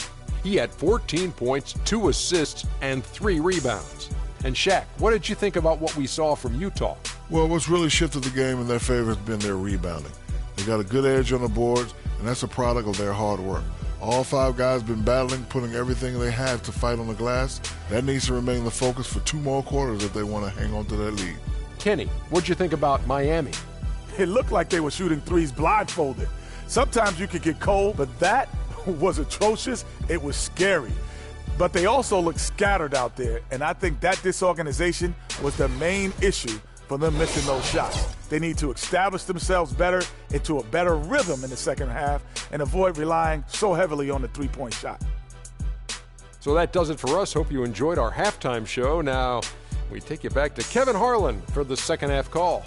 He had 14 points, 2 assists, and 3 rebounds. And Shaq, what did you think about what we saw from Utah? Well, what's really shifted the game in their favor has been their rebounding. They got a good edge on the boards, and that's a product of their hard work. All 5 guys been battling, putting everything they have to fight on the glass. That needs to remain the focus for 2 more quarters if they want to hang on to that lead. Kenny, what'd you think about Miami? It looked like they were shooting threes blindfolded. Sometimes you could get cold, but that was atrocious. It was scary. But they also looked scattered out there, and I think that disorganization was the main issue for them missing those shots. They need to establish themselves better into a better rhythm in the second half and avoid relying so heavily on the three-point shot. So that does it for us. Hope you enjoyed our halftime show. Now we take you back to Kevin Harlan for the second half call.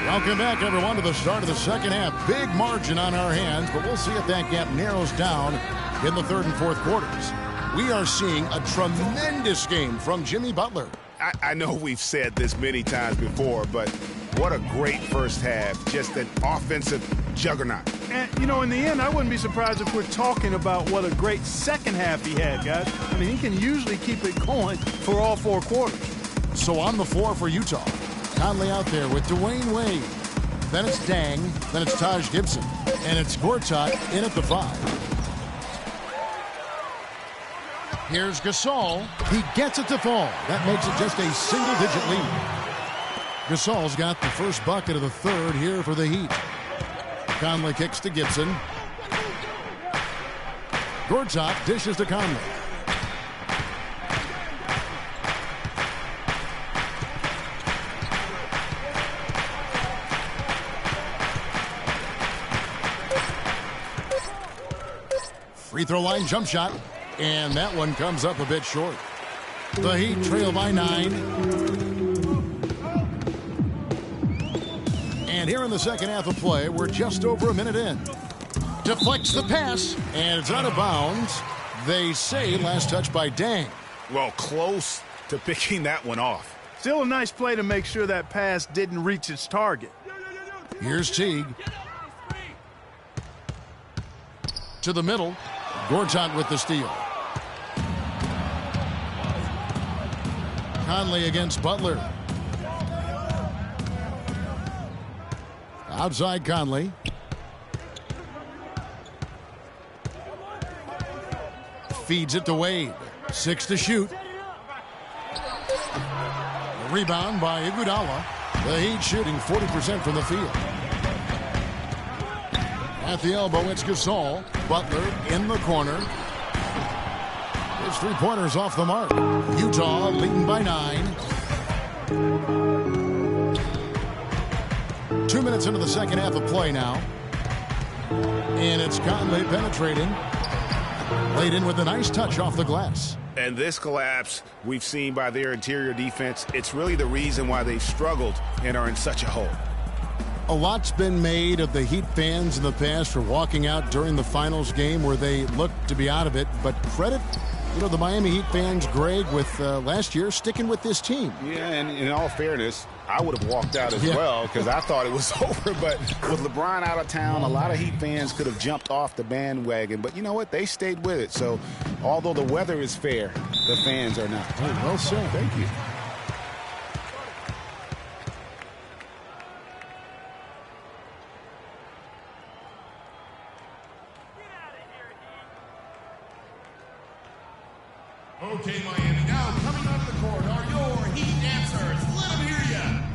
Welcome back, everyone, to the start of the second half. Big margin on our hands, but we'll see if that gap narrows down in the third and fourth quarters. We are seeing a tremendous game from Jimmy Butler. I know we've said this many times before, but what a great first half. Just an offensive juggernaut. And, you know, in the end, I wouldn't be surprised if we're talking about what a great second half he had, guys. I mean, he can usually keep it going for all 4 quarters. So on the floor for Utah, Conley out there with Dwayne Wade. Then it's Dang. Then it's Taj Gibson. And it's Gortat in at the 5. Here's Gasol. He gets it to fall. That makes it just a single-digit lead. Gasol's got the first bucket of the third here for the Heat. Conley kicks to Gibson. Gortat dishes to Conley. Free throw line jump shot. And that one comes up a bit short. The Heat trail by 9. And here in the second half of play, we're just over a minute in. Deflects the pass, and it's out of bounds. They say last touch by Dang. Well, close to picking that one off. Still a nice play to make sure that pass didn't reach its target. Here's Teague. To the middle. Gortat with the steal. Conley against Butler. Outside Conley. Feeds it to Wade. 6 to shoot. A rebound by Iguodala. The Heat shooting 40% from the field. At the elbow, it's Gasol. Butler in the corner. His 3-pointers off the mark. Utah leading by 9. 2 minutes into the second half of play now. And it's Conley penetrating. Laid in with a nice touch off the glass. And this collapse we've seen by their interior defense, it's really the reason why they've struggled and are in such a hole. A lot's been made of the Heat fans in the past for walking out during the finals game where they looked to be out of it. But credit, the Miami Heat fans, Greg, with last year sticking with this team. Yeah, and in all fairness, I would have walked out as well because I thought it was over. But with LeBron out of town, a lot of Heat fans could have jumped off the bandwagon. But you know what? They stayed with it. So although the weather is fair, the fans are not. Oh, well said. Thank you. Okay, Miami, now coming onto the court are your Heat dancers. Let them hear ya.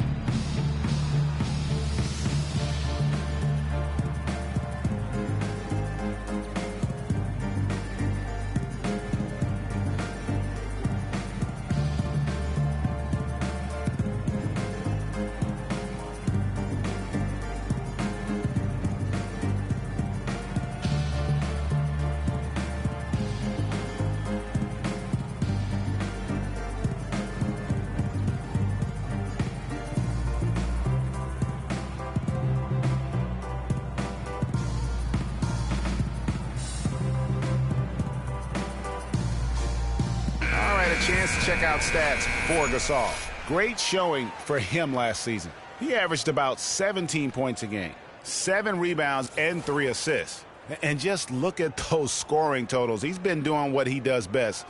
Chance to check out stats for Gasol. Great showing for him last season. He averaged about 17 points a game, 7 rebounds, and 3 assists. And just look at those scoring totals. He's been doing what he does best,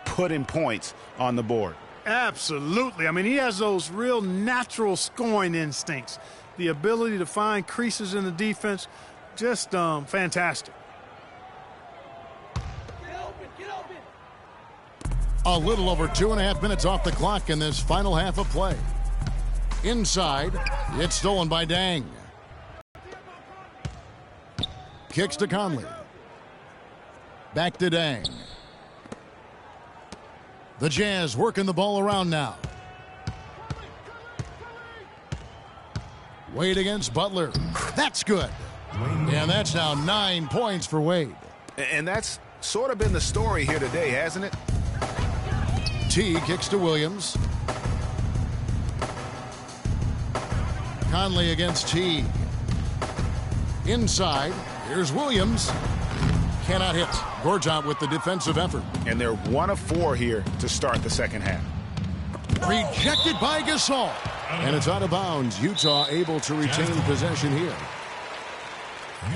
putting points on the board. Absolutely. I mean, he has those real natural scoring instincts. The ability to find creases in the defense, just fantastic. A little over 2.5 minutes off the clock in this final half of play. Inside, it's stolen by Dang. Kicks to Conley. Back to Dang. The Jazz working the ball around now. Wade against Butler. That's good. And that's now 9 points for Wade. And that's sort of been the story here today, hasn't it? T kicks to Williams. Conley against T. Inside, here's Williams. Cannot hit. Gortat with the defensive effort. And they're 1 of 4 here to start the second half. Rejected by Gasol. And it's out of bounds. Utah able to retain possession here.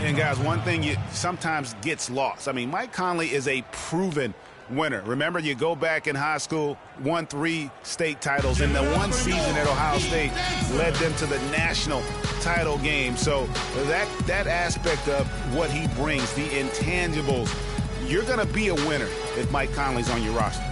And guys, one thing you sometimes gets lost. I mean, Mike Conley is a proven winner. Remember, you go back in high school, won 3 state titles, and the one season at Ohio State led them to the national title game. So that aspect of what he brings, the intangibles, you're going to be a winner if Mike Conley's on your roster.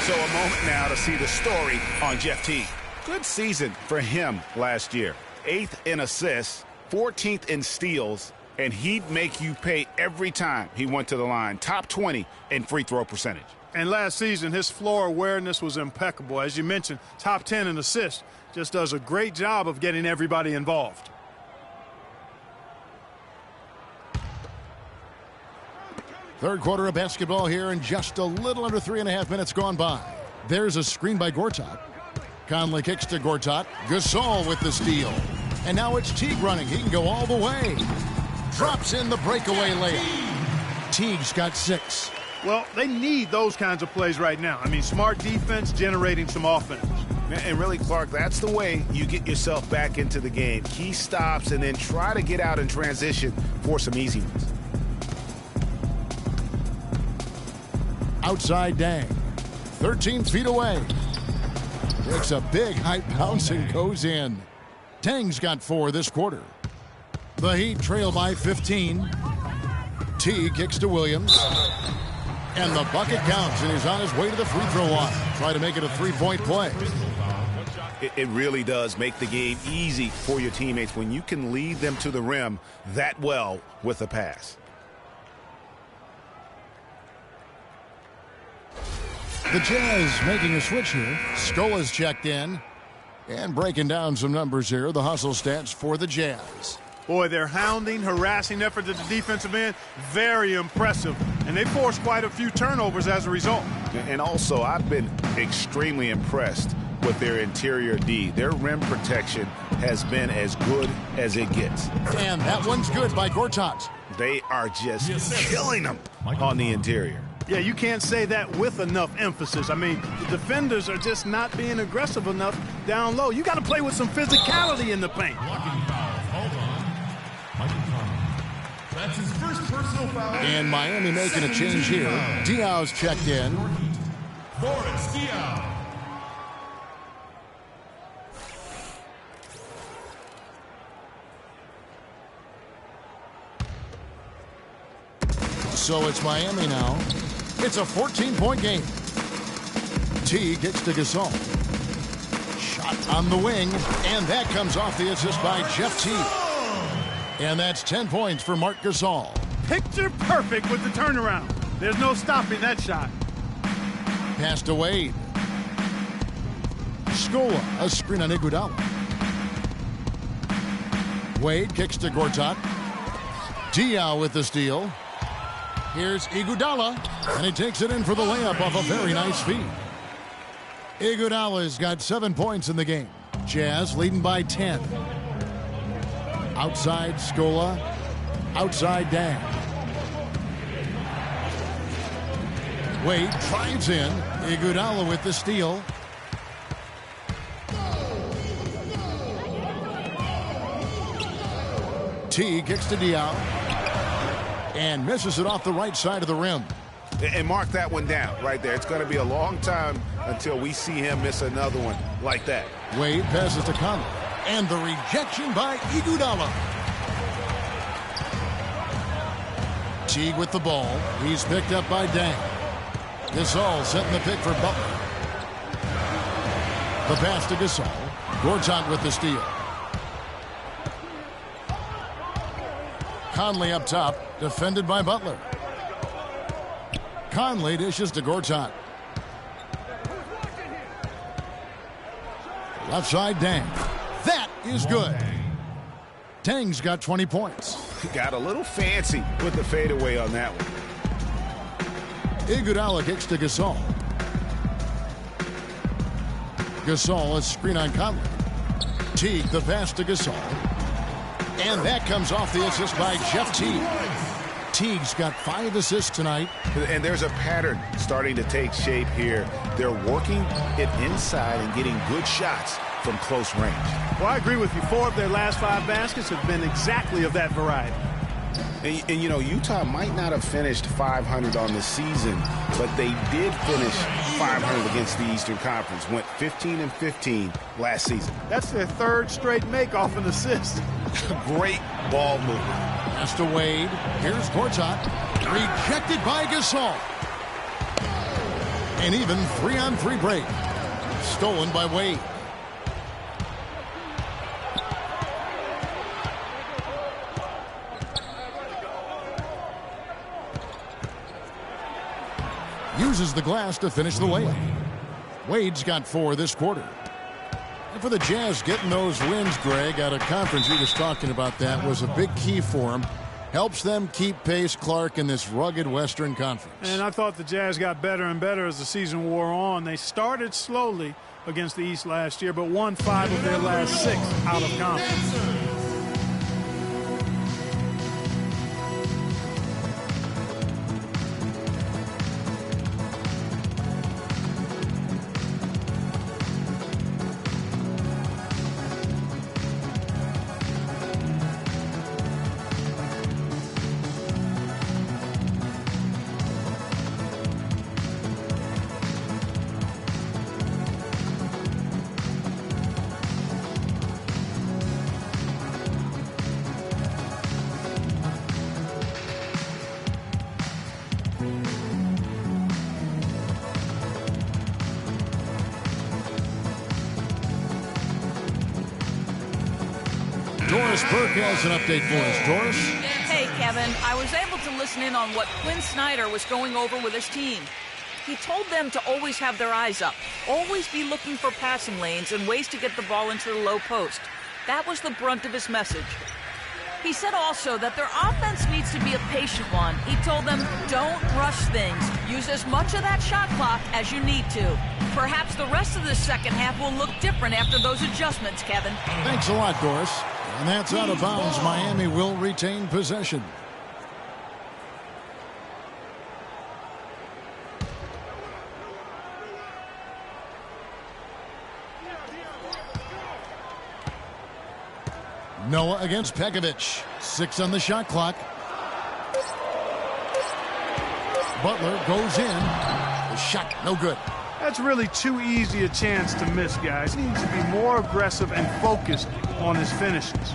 So a moment now to see the story on Jeff Teague. Good season for him last year. 8th in assists, 14th in steals, and he'd make you pay every time he went to the line. Top 20 in free throw percentage. And last season, his floor awareness was impeccable. As you mentioned, top 10 in assists. Just does a great job of getting everybody involved. Third quarter of basketball here, and just a little under 3.5 minutes gone by. There's a screen by Gortat. Conley kicks to Gortat. Gasol with the steal. And now it's Teague running. He can go all the way. Drops in the breakaway layup. Teague's got 6. Well, they need those kinds of plays right now. I mean, smart defense generating some offense. And really, Clark, that's the way you get yourself back into the game. Key stops and then try to get out in transition for some easy ones. Outside Dang. 13 feet away. Takes a big high bounce and goes in. Dang's got 4 this quarter. The Heat trail by 15. T kicks to Williams. And the bucket counts, and he's on his way to the free throw line. Try to make it a 3-point play. It really does make the game easy for your teammates when you can lead them to the rim that well with a pass. The Jazz making a switch here. Scola's checked in. And breaking down some numbers here, the hustle stats for the Jazz. Boy, their hounding, harassing effort at the defensive end, very impressive. And they forced quite a few turnovers as a result. And also, I've been extremely impressed with their interior D. Their rim protection has been as good as it gets. And that one's good by Gortat. They are just killing them on the interior. Yeah, you can't say that with enough emphasis. I mean, the defenders are just not being aggressive enough down low. You got to play with some physicality in the paint. That's his first personal foul. And Miami making a change here. Diaw's checked in. Boris Diaw. So it's Miami now. It's a 14-point game. T kicks to Gasol. Shot on the wing, and that comes off the assist by Jeff T. And that's 10 points for Marc Gasol. Picture perfect with the turnaround. There's no stopping that shot. Pass to Wade. Scola, a screen on Iguodala. Wade kicks to Gortat. Diaw with the steal. Here's Iguodala, and he takes it in for the layup off a very nice feed. Iguodala's got 7 points in the game. Jazz leading by 10. Outside Scola, outside Dang. Wade drives in. Iguodala with the steal. T kicks to Diaw and misses it off the right side of the rim. And mark that one down right there. It's going to be a long time until we see him miss another one like that. Wade passes to Conley. And the rejection by Iguodala. Teague with the ball. He's picked up by Dang. Gasol setting the pick for Butler. The pass to Gasol. Gortat with the steal. Conley up top, defended by Butler. Conley dishes to Gortat. Left side, Dang. That is good. Dang's got 20 points. Got a little fancy with the fadeaway on that one. Iguodala kicks to Gasol. Gasol, a screen on Conley. Teague, the pass to Gasol. And that comes off the assist by Jeff Teague. Teague's got 5 assists tonight. And there's a pattern starting to take shape here. They're working it inside and getting good shots from close range. Well, I agree with you. 4 of their last 5 baskets have been exactly of that variety. And you know, Utah might not have finished 500 on the season, but they did finish 500 against the Eastern Conference. Went 15-15 last season. That's their 3rd straight make off an assist. Great ball movement. Pass to Wade. Here's Gortat. Rejected by Gasol. An even 3-on-3 break. Stolen by Wade. Uses the glass to finish the layup. Wade's got 4 this quarter. And for the Jazz, getting those wins, Greg, out of conference, you was talking about that, was a big key for them. Helps them keep pace, Clark, in this rugged Western Conference. And I thought the Jazz got better and better as the season wore on. They started slowly against the East last year, but won 5 of their last 6 out of conference. Doris Burke has an update for us. Doris? Hey, Kevin. I was able to listen in on what Quinn Snyder was going over with his team. He told them to always have their eyes up, always be looking for passing lanes and ways to get the ball into the low post. That was the brunt of his message. He said also that their offense needs to be a patient one. He told them, don't rush things. Use as much of that shot clock as you need to. Perhaps the rest of the second half will look different after those adjustments, Kevin. Thanks a lot, Doris. And that's out of bounds. Miami will retain possession. Noah against Pekovic. 6 on the shot clock. Butler goes in. The shot, no good. That's really too easy a chance to miss, guys. He needs to be more aggressive and focused on his finishes.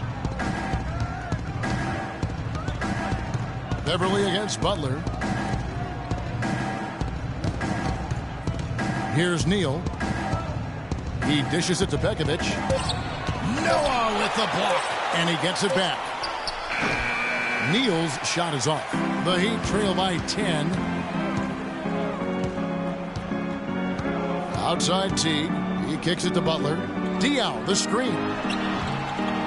Beverly against Butler. Here's Neal. He dishes it to Pekovic. Noah with the block, and he gets it back. Neal's shot is off. The Heat trail by 10. Outside Teague. He kicks it to Butler. Diaw, the screen.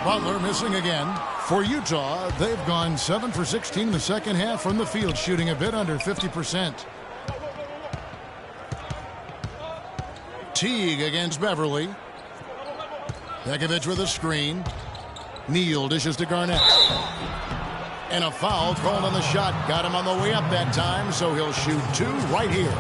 Butler missing again. For Utah, they've gone 7 for 16 in the second half from the field, shooting a bit under 50%. Teague against Beverly. Pekovic with a screen. Neal dishes to Garnett. And a foul called on the shot. Got him on the way up that time, so he'll shoot 2 right here.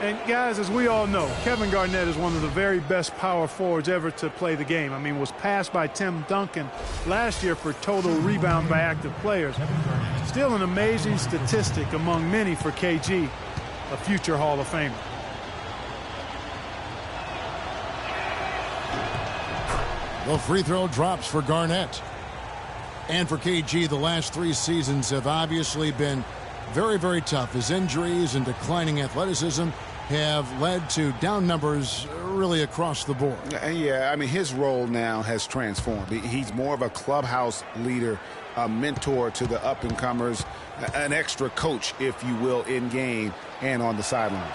And guys, as we all know, Kevin Garnett is one of the very best power forwards ever to play the game. I mean, was passed by Tim Duncan last year for total rebound by active players. Still an amazing statistic among many for KG, a future Hall of Famer. The free throw drops for Garnett. And for KG, the last 3 seasons have obviously been very, very tough. His injuries and declining athleticism have led to down numbers really across the board. Yeah, I mean, his role now has transformed. He's more of a clubhouse leader, a mentor to the up-and-comers, an extra coach, if you will, in game and on the sidelines.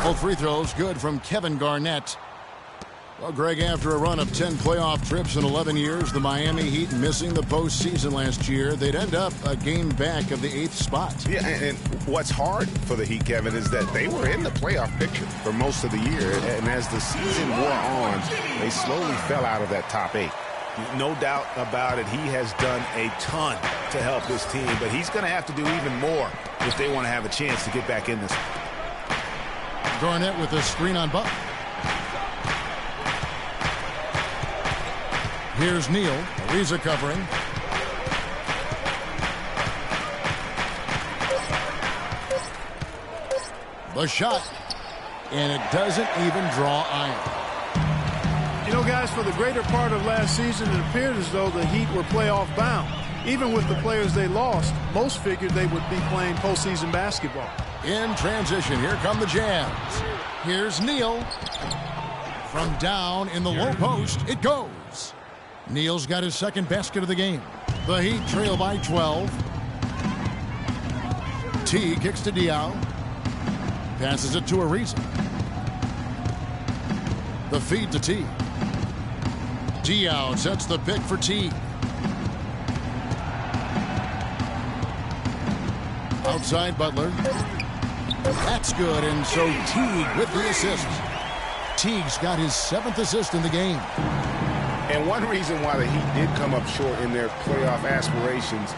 Both free throws good from Kevin Garnett. Well, Greg, after a run of 10 playoff trips in 11 years, the Miami Heat missing the postseason last year, they'd end up a game back of the 8th spot. Yeah, and what's hard for the Heat, Kevin, is that they were in the playoff picture for most of the year, and as the season wore on, they slowly fell out of that top 8. No doubt about it, he has done a ton to help this team, but he's going to have to do even more if they want to have a chance to get back in this. Garnett with a screen on Buck. Here's Neal. Ariza covering. The shot. And it doesn't even draw iron. You know, guys, for the greater part of last season, it appeared as though the Heat were playoff bound. Even with the players they lost, most figured they would be playing postseason basketball. In transition, here come the Jazz. Here's Neal. From down in the low post, it goes. Neal's got his second basket of the game. The Heat trail by 12. T kicks to Diaw. Passes it to Ariza. The feed to T. Diaw sets the pick for T. Outside Butler. That's good, and so Teague with the assist. Teague's got his 7th assist in the game. And one reason why the Heat did come up short in their playoff aspirations,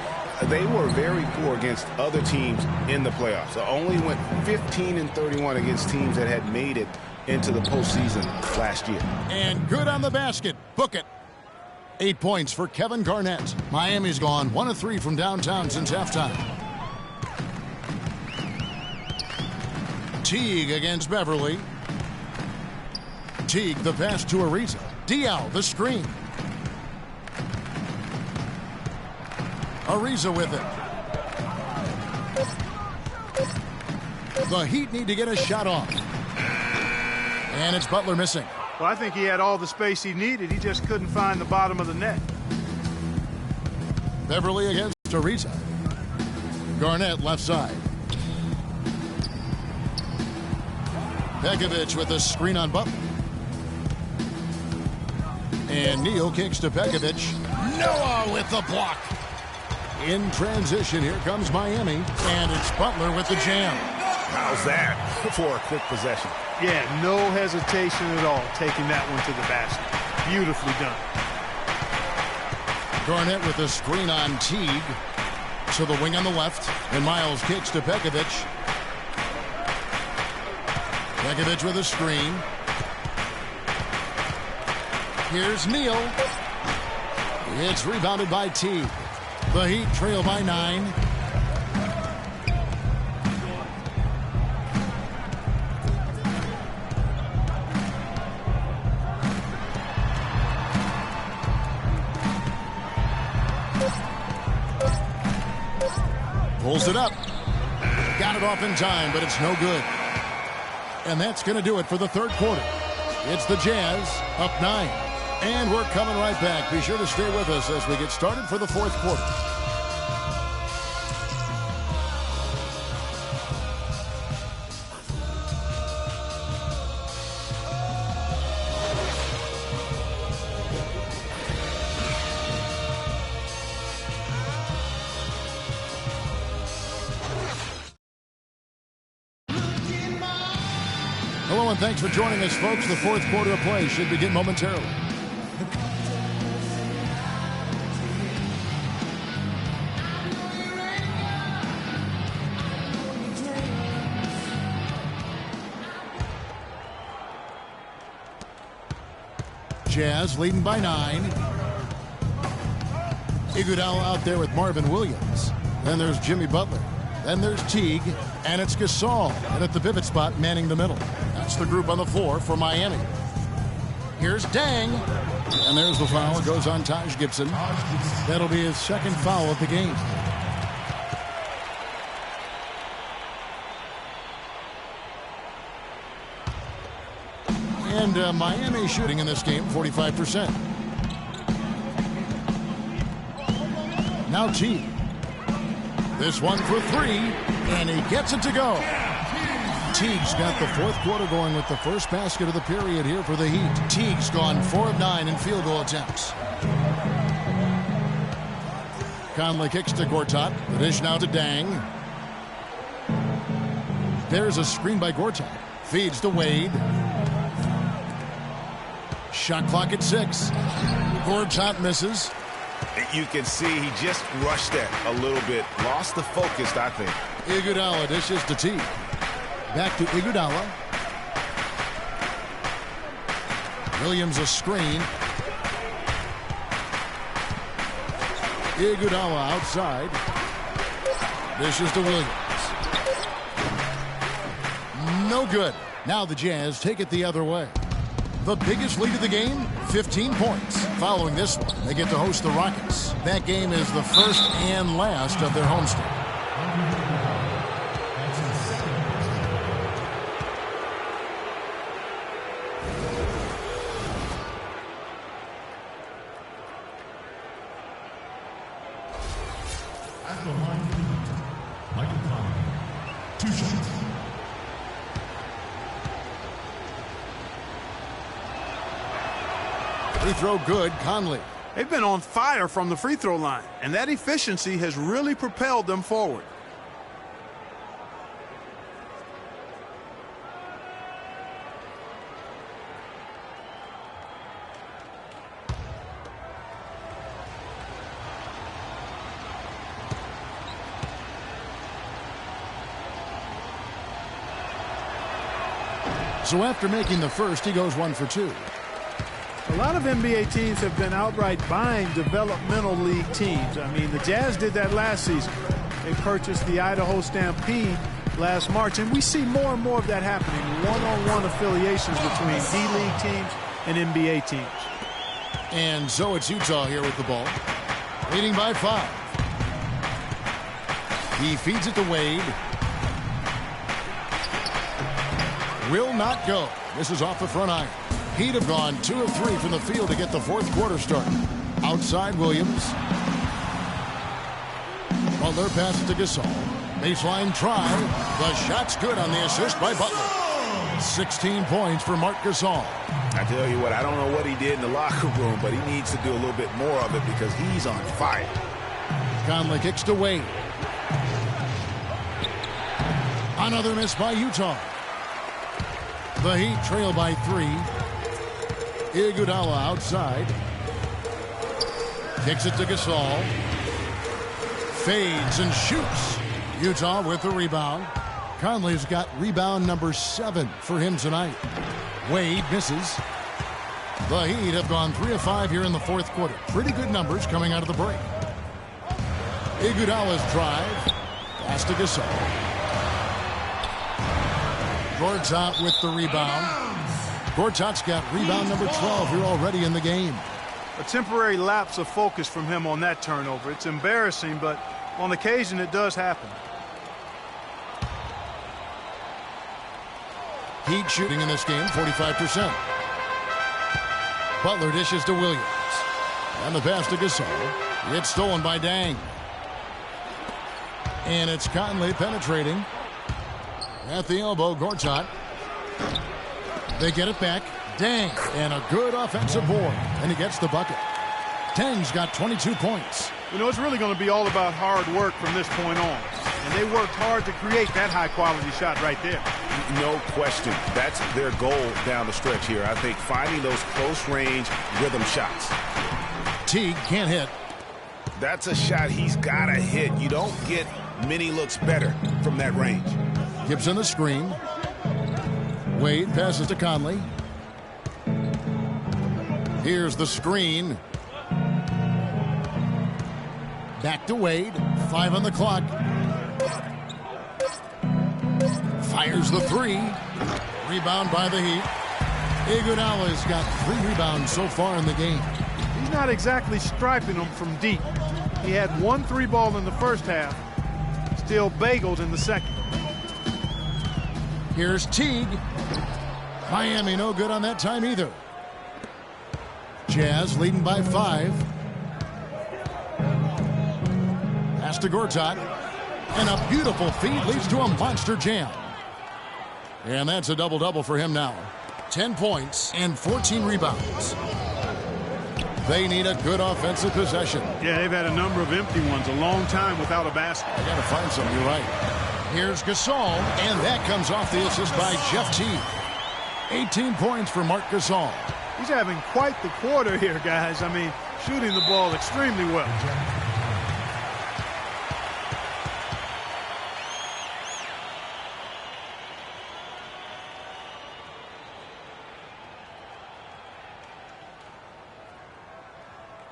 they were very poor against other teams in the playoffs. They only went 15-31 against teams that had made it into the postseason last year. And good on the basket. Book it. 8 points for Kevin Garnett. Miami's gone 1 of 3 from downtown since halftime. Teague against Beverly. Teague the pass to Ariza. Diaw the screen. Ariza with it. The Heat need to get a shot off. And it's Butler missing. Well, I think he had all the space he needed. He just couldn't find the bottom of the net. Beverly against Ariza. Garnett left side. Pekovic with a screen on Butler. And Neal kicks to Pekovic. Noah with the block. In transition, here comes Miami. And it's Butler with the jam. How's that for a quick possession? Yeah, no hesitation at all taking that one to the basket. Beautifully done. Garnett with a screen on Teague. To the wing on the left. And Miles kicks to Pekovic. Pekovic with a screen. Here's Neal. It's rebounded by Teague. The Heat trail by 9. Pulls it up. Got it off in time, but it's no good. And that's going to do it for the third quarter. It's the Jazz up 9. And we're coming right back. Be sure to stay with us as we get started for the fourth quarter. and thanks for joining us, folks. The fourth quarter of play should begin momentarily. Jazz leading by 9. Iguodala out there with Marvin Williams. Then there's Jimmy Butler. Then there's Teague. And it's Gasol. And at the pivot spot, manning the middle. That's the group on the floor for Miami. Here's Dang. And there's the foul. It goes on Taj Gibson. That'll be his second foul of the game. And Miami shooting in this game 45%. Now Teague. This one for 3, and he gets it to go. Teague's got the fourth quarter going with the first basket of the period here for the Heat. Teague's gone 4 of 9 in field goal attempts. Conley kicks to Gortat. The dish now to Dang. There's a screen by Gortat. Feeds to Wade. Shot clock at 6. Gortat misses. You can see he just rushed that a little bit. Lost the focus, I think. Iguodala dishes to Teague. Back to Iguodala. Williams a screen. Iguodala outside. Dishes to Williams. No good. Now the Jazz take it the other way. The biggest lead of the game, 15 points. Following this one, they get to host the Rockets. That game is the first and last of their homestand. At the line for the Heat, Michael Conley. 2 shots. Free throw good, Conley. They've been on fire from the free throw line, and that efficiency has really propelled them forward. So after making the first, he goes 1 for 2. A lot of NBA teams have been outright buying developmental league teams. I mean, the Jazz did that last season. They purchased the Idaho Stampede last March, and we see more and more of that happening. One-on-one affiliations between D-League teams and NBA teams. And so it's Utah here with the ball. Leading by 5. He feeds it to Wade. Will not go. This is off the front iron. Heat have gone 2 of 3 from the field to get the fourth quarter started. Outside Williams. Butler passes to Gasol. Baseline try. The shot's good on the assist by Butler. 16 points for Marc Gasol. I tell you what, I don't know what he did in the locker room, but he needs to do a little bit more of it because he's on fire. Conley kicks to Wade. Another miss by Utah. The Heat trail by 3. Iguodala outside. Kicks it to Gasol. Fades and shoots. Utah with the rebound. Conley's got rebound number 7 for him tonight. Wade misses. The Heat have gone 3 of 5 here in the fourth quarter. Pretty good numbers coming out of the break. Iguodala's drive. Pass to Gasol. Gortat with the rebound. Gortat's got rebound number 12 here already in the game. A temporary lapse of focus from him on that turnover. It's embarrassing, but on occasion it does happen. Heat shooting in this game, 45%. Butler dishes to Williams. And the pass to Gasol. It's stolen by Dang. And it's Conley penetrating. At the elbow, Gortat. They get it back. Dang. And a good offensive board. And he gets the bucket. Dang's got 22 points. You know, it's really going to be all about hard work from this point on. and they worked hard to create that high-quality shot right there. No question. That's their goal down the stretch here. I think finding those close-range rhythm shots. Teague can't hit. That's a shot he's got to hit. You don't get many looks better from that range. Gibson the screen. Wade passes to Conley. Here's the screen. Back to Wade. 5 on the clock. Fires the 3. Rebound by the Heat. Iguodala's got 3 rebounds so far in the game. He's not exactly striping them from deep. He had 1 3-ball in the first half. Still bageled in the second. Here's Teague. Miami no good on that time either. Jazz leading by 5. Pass to Gortat. And a beautiful feed leads to a monster jam. And that's a double-double for him now. 10 points and 14 rebounds. They need a good offensive possession. Yeah, they've had a number of empty ones, a long time without a basket. I got to find some, you're right. Here's Gasol, and that comes off the assist by Jeff Teague. 18 points for Marc Gasol. He's having quite the quarter here, guys. I mean, shooting the ball extremely well.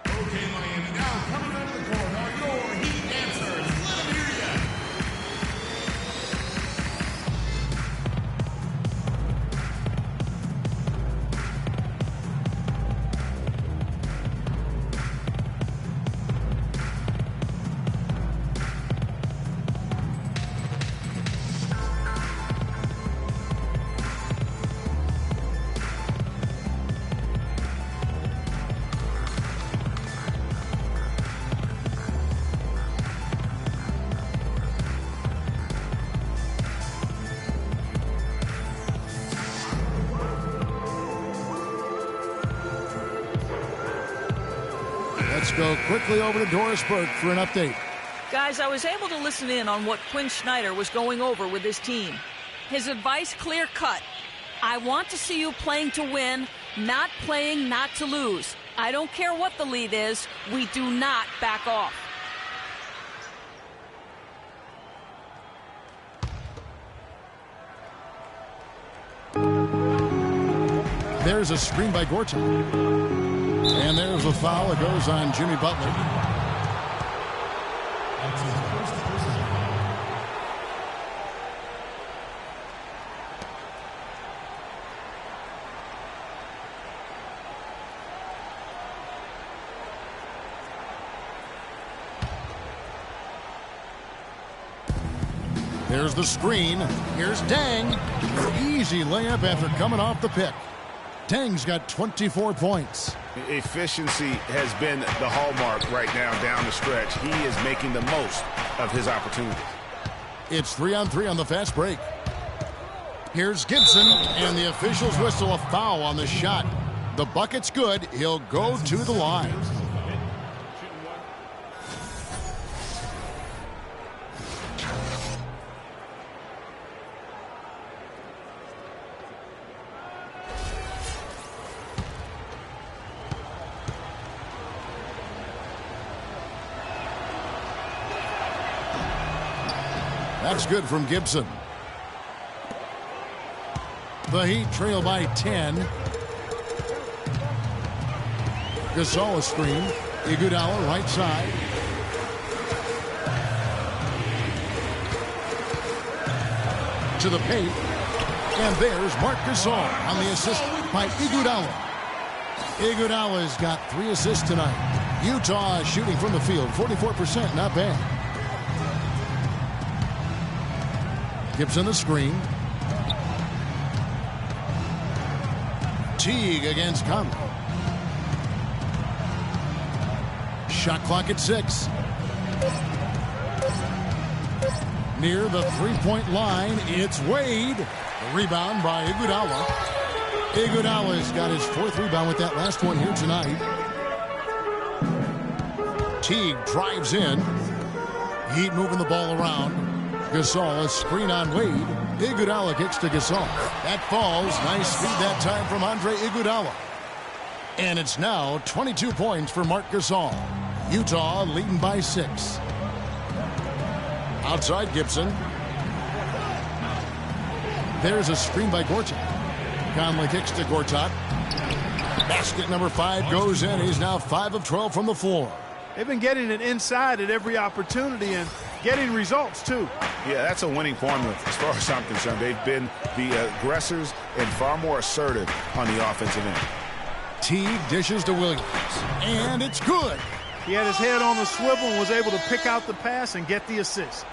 Okay, Miami. Now, coming out of the court are your Heat answers. Let them hear ya. Let's go quickly over to Doris Burke for an update. Guys, I was able to listen in on what Quinn Snyder was going over with his team. His advice clear-cut. I want to see you playing to win, not playing not to lose. I don't care what the lead is. We do not back off. There's a screen by Gortat. And there's a foul. It goes on Jimmy Butler. There's the screen. Here's Dang. Easy layup after coming off the pick. Dang's got 24 points. Efficiency has been the hallmark right now down the stretch. He is making the most of his opportunities. It's 3-on-3 on the fast break. Here's Gibson, and the officials whistle a foul on the shot. The bucket's good. He'll go to the line. That's good from Gibson. The Heat trail by 10. Gasol a screen. Iguodala right side. To the paint. And there's Marc Gasol on the assist by Iguodala. Iguodala's got 3 assists tonight. Utah shooting from the field 44%, not bad. Gibson the screen. Teague against Conley. Shot clock at 6. Near the three-point line, it's Wade. The rebound by Iguodala. Iguodala's got his 4th rebound with that last one here tonight. Teague drives in. Heat moving the ball around. Gasol, a screen on Wade. Iguodala kicks to Gasol. That falls. Nice speed that time from Andre Iguodala. And it's now 22 points for Marc Gasol. Utah leading by 6. Outside Gibson. There's a screen by Gortat. Conley kicks to Gortat. Basket number 5 goes in. He's now 5 of 12 from the floor. They've been getting it inside at every opportunity and getting results, too. Yeah, that's a winning formula as far as I'm concerned. They've been the aggressors and far more assertive on the offensive end. Teague dishes to Williams. And it's good. He had his head on the swivel and was able to pick out the pass and get the assist.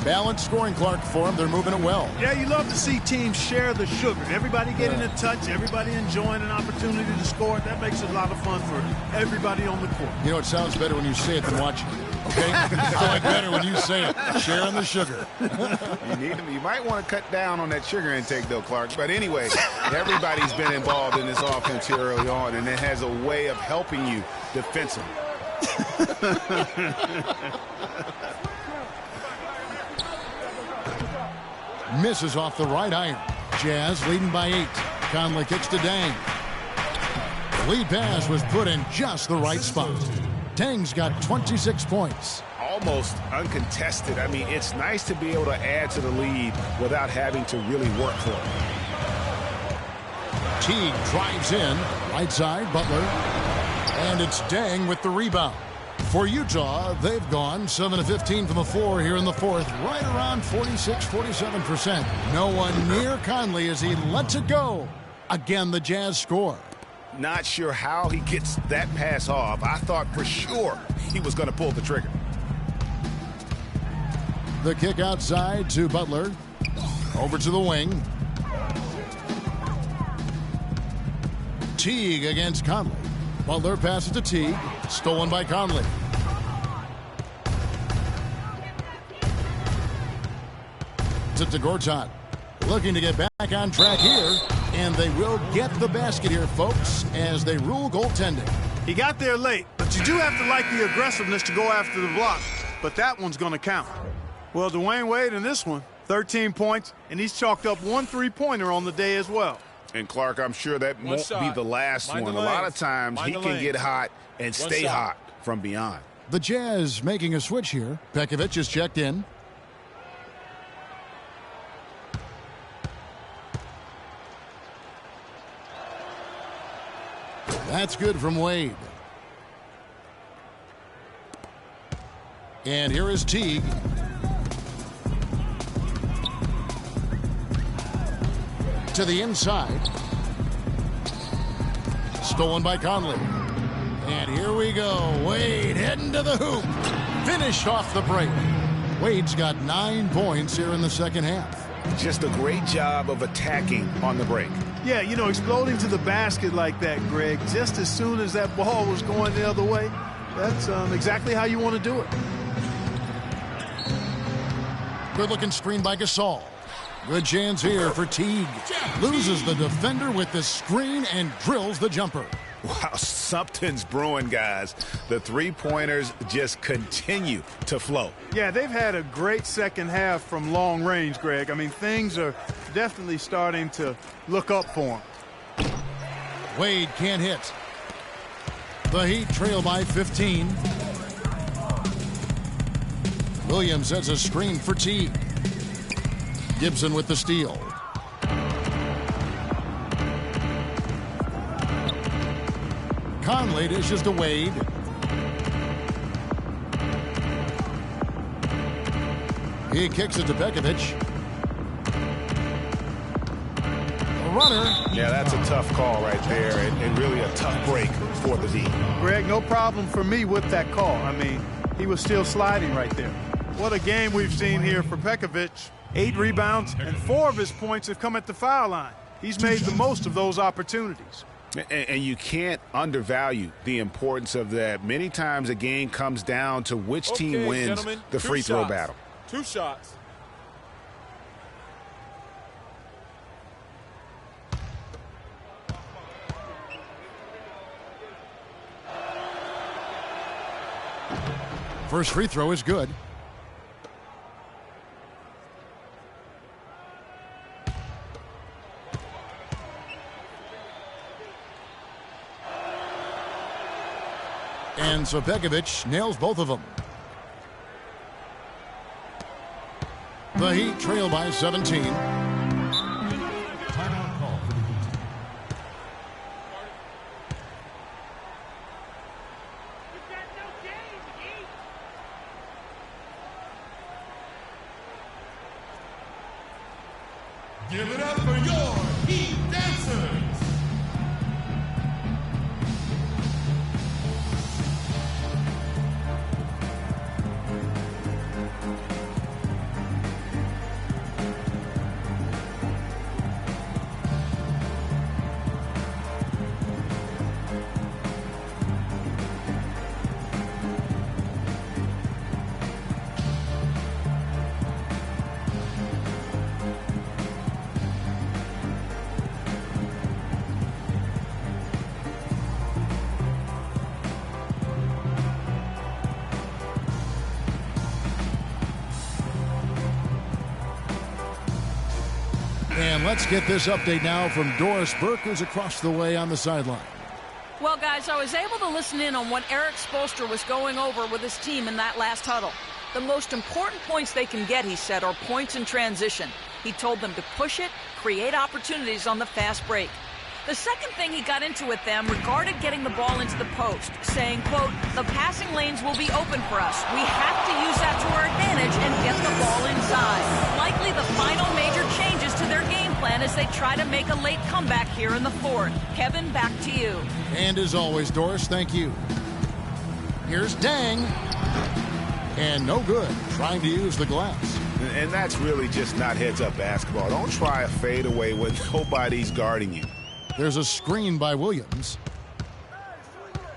Balanced scoring, Clark, for them. They're moving it well. Yeah, you love to see teams share the sugar. Everybody getting a touch, everybody enjoying an opportunity to score. That makes it a lot of fun for everybody on the court. You know, it sounds better when you say it than watching it. Okay? I like better when you say it. Sharing the sugar. You might want to cut down on that sugar intake, though, Clark. But anyway, everybody's been involved in this offense here early on, and it has a way of helping you defensively. Misses off the right iron. Jazz leading by 8. Conley kicks to Dang. The lead pass was put in just the right spot. Dang's got 26 points. Almost uncontested. I mean, it's nice to be able to add to the lead without having to really work for it. Teague drives in. Right side, Butler. And it's Dang with the rebound. For Utah, they've gone 7 of 15 from the floor here in the fourth, right around 46-47%. No one near Conley as he lets it go. Again, the Jazz score. Not sure how he gets that pass off. I thought for sure he was going to pull the trigger. The kick outside to Butler. Over to the wing. Teague against Conley. Butler passes to Teague. Stolen by Conley. To Gortat. Looking to get back on track here. And they will get the basket here, folks, as they rule goaltending. He got there late, but you do have to like the aggressiveness to go after the block. But that one's going to count. Well, Dwayne Wade in this one, 13 points, and he's chalked up 1 3-pointer on the day as well. And, Clark, I'm sure that won't be the last one. A lot of times he can get hot and stay hot from beyond. The Jazz making a switch here. Pekovic is checked in. That's good from Wade. And here is Teague. To the inside. Stolen by Conley. And here we go. Wade heading to the hoop. Finished off the break. Wade's got 9 points here in the second half. Just a great job of attacking on the break. Yeah, you know, exploding to the basket like that, Greg, just as soon as that ball was going the other way, that's exactly how you want to do it. Good-looking screen by Gasol. Good chance here for Teague. Loses the defender with the screen and drills the jumper. Wow, something's brewing, guys. The three-pointers just continue to flow. Yeah, they've had a great second half from long range, Greg. I mean, things are definitely starting to look up for them. Wade can't hit. The Heat trail by 15. Williams sets a screen for Teague. Gibson with the steal. Conley dishes to Wade. He kicks it to Pekovic. A runner. Yeah, that's a tough call right there, and really a tough break for the D. Greg, no problem for me with that call. I mean, he was still sliding right there. What a game we've seen here for Pekovic. 8 rebounds, and 4 of his points have come at the foul line. He's made the most of those opportunities. And you can't undervalue the importance of that. Many times a game comes down to which team wins the free throw battle. 2 shots. First free throw is good. And so Pekovic nails both of them. The Heat trail by 17. Timeout call for the Heat. Give it up for your Heat dancers. And let's get this update now from Doris Burke, who's across the way on the sideline. Well, guys, I was able to listen in on what Eric Spoelstra was going over with his team in that last huddle. The most important points they can get, he said, are points in transition. He told them to push it, create opportunities on the fast break. The second thing he got into with them regarded getting the ball into the post, saying, quote, the passing lanes will be open for us. We have to use that to our advantage and get the ball inside. Likely the final major changes to their game plan as they try to make a late comeback here in the fourth. Kevin, back to you. And as always, Doris, thank you. Here's Dang. And no good, trying to use the glass. And that's really just not heads-up basketball. Don't try a fadeaway when nobody's guarding you. There's a screen by Williams.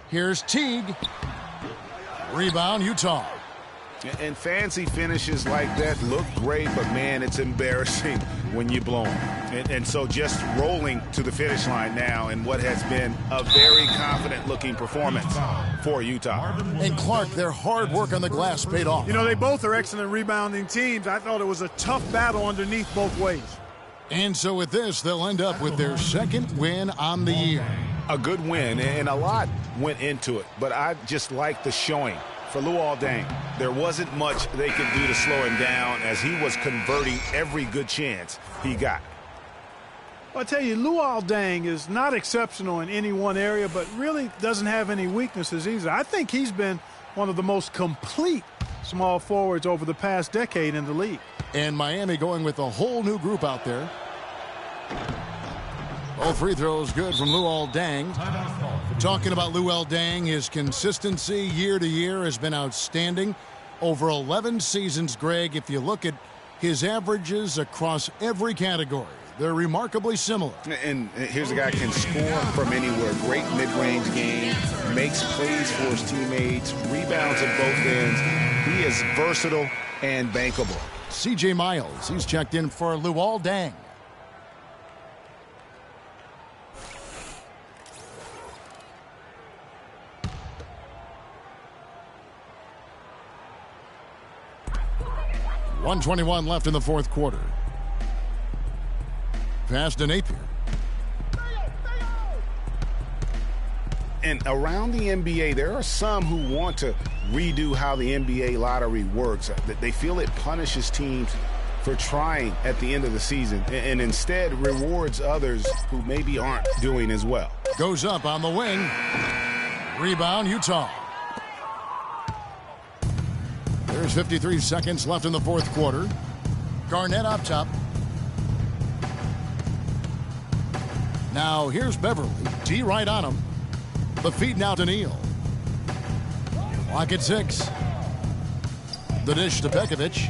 Here's Teague. Rebound, Utah. And fancy finishes like that look great, but, man, it's embarrassing when you blow them. And so just rolling to the finish line now in what has been a very confident-looking performance for Utah. And Clark, their hard work on the glass paid off. You know, they both are excellent rebounding teams. I thought it was a tough battle underneath both ways. And so with this, they'll end up with their second win on the year. A good win, and a lot went into it, but I just like the showing for Luol Deng. There wasn't much they could do to slow him down as he was converting every good chance he got. Well, I tell you, Luol Deng is not exceptional in any one area, but really doesn't have any weaknesses either. I think he's been one of the most complete small forwards over the past decade in the league. And Miami going with a whole new group out there. All free throws good from Luol Deng. Talking about Luol Deng, his consistency year to year has been outstanding. Over 11 seasons, Greg, if you look at his averages across every category, they're remarkably similar. And here's a guy who can score from anywhere. Great mid-range game, makes plays for his teammates, rebounds at both ends. He is versatile and bankable. C.J. Miles, he's checked in for Luol Deng. .121 left in the fourth quarter. Pass to Napier. And around the NBA, there are some who want to redo how the NBA lottery works. They feel it punishes teams for trying at the end of the season and instead rewards others who maybe aren't doing as well. Goes up on the wing. Rebound, Utah. There's 53 seconds left in the fourth quarter. Garnett up top. Now here's Beverly. T right on him. The feed now to Neal. Clock at 6. The dish to Pekovic.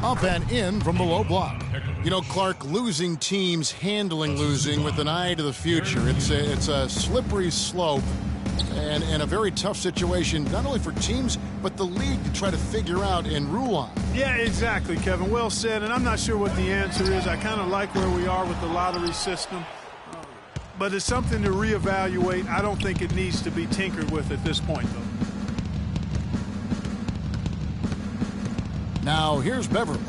Up and in from the low block. You know, Clark, losing teams handling losing with an eye to the future. It's a slippery slope and a very tough situation, not only for teams, but the league to try to figure out and rule on. Yeah, exactly, Kevin. Well said, and I'm not sure what the answer is. I kind of like where we are with the lottery system, but it's something to reevaluate. I don't think it needs to be tinkered with at this point, though. Now, here's Beverly.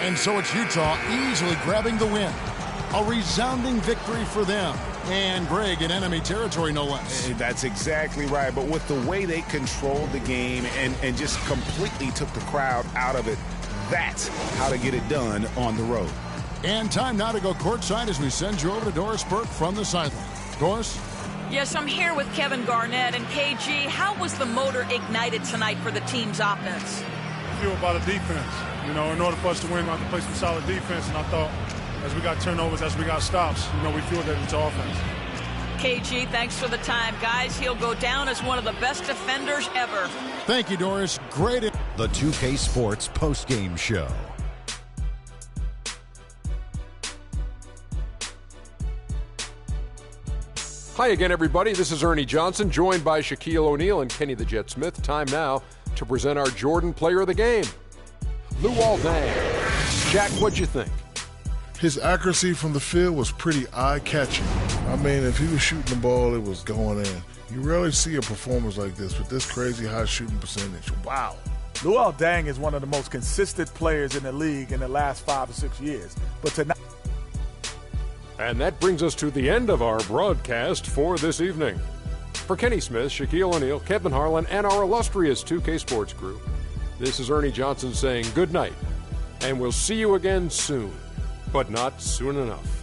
And so it's Utah easily grabbing the win. A resounding victory for them. And Greg in enemy territory, no less. That's exactly right. But with the way they controlled the game and just completely took the crowd out of it, that's how to get it done on the road. And time now to go courtside as we send you over to Doris Burke from the sideline. Doris? Yes, I'm here with Kevin Garnett. And KG, how was the motor ignited tonight for the team's offense? Feel about the defense. You know, in order for us to win, we have to play some solid defense. And I thought as we got turnovers, as we got stops, you know, we feel that it's offense. KG, thanks for the time. Guys, he'll go down as one of the best defenders ever. Thank you, Doris. Great. The 2K Sports postgame show. Hi again, everybody. This is Ernie Johnson, joined by Shaquille O'Neal and Kenny the Jet Smith. Time now to present our Jordan Player of the Game, Luol Deng. Jack, what'd you think? His accuracy from the field was pretty eye-catching. I mean, if he was shooting the ball, it was going in. You rarely see a performance like this with this crazy high shooting percentage. Wow. Luol Deng is one of the most consistent players in the league in the last 5 or 6 years. But tonight. And that brings us to the end of our broadcast for this evening. For Kenny Smith, Shaquille O'Neal, Kevin Harlan, and our illustrious 2K Sports crew, this is Ernie Johnson saying good night, and we'll see you again soon, but not soon enough.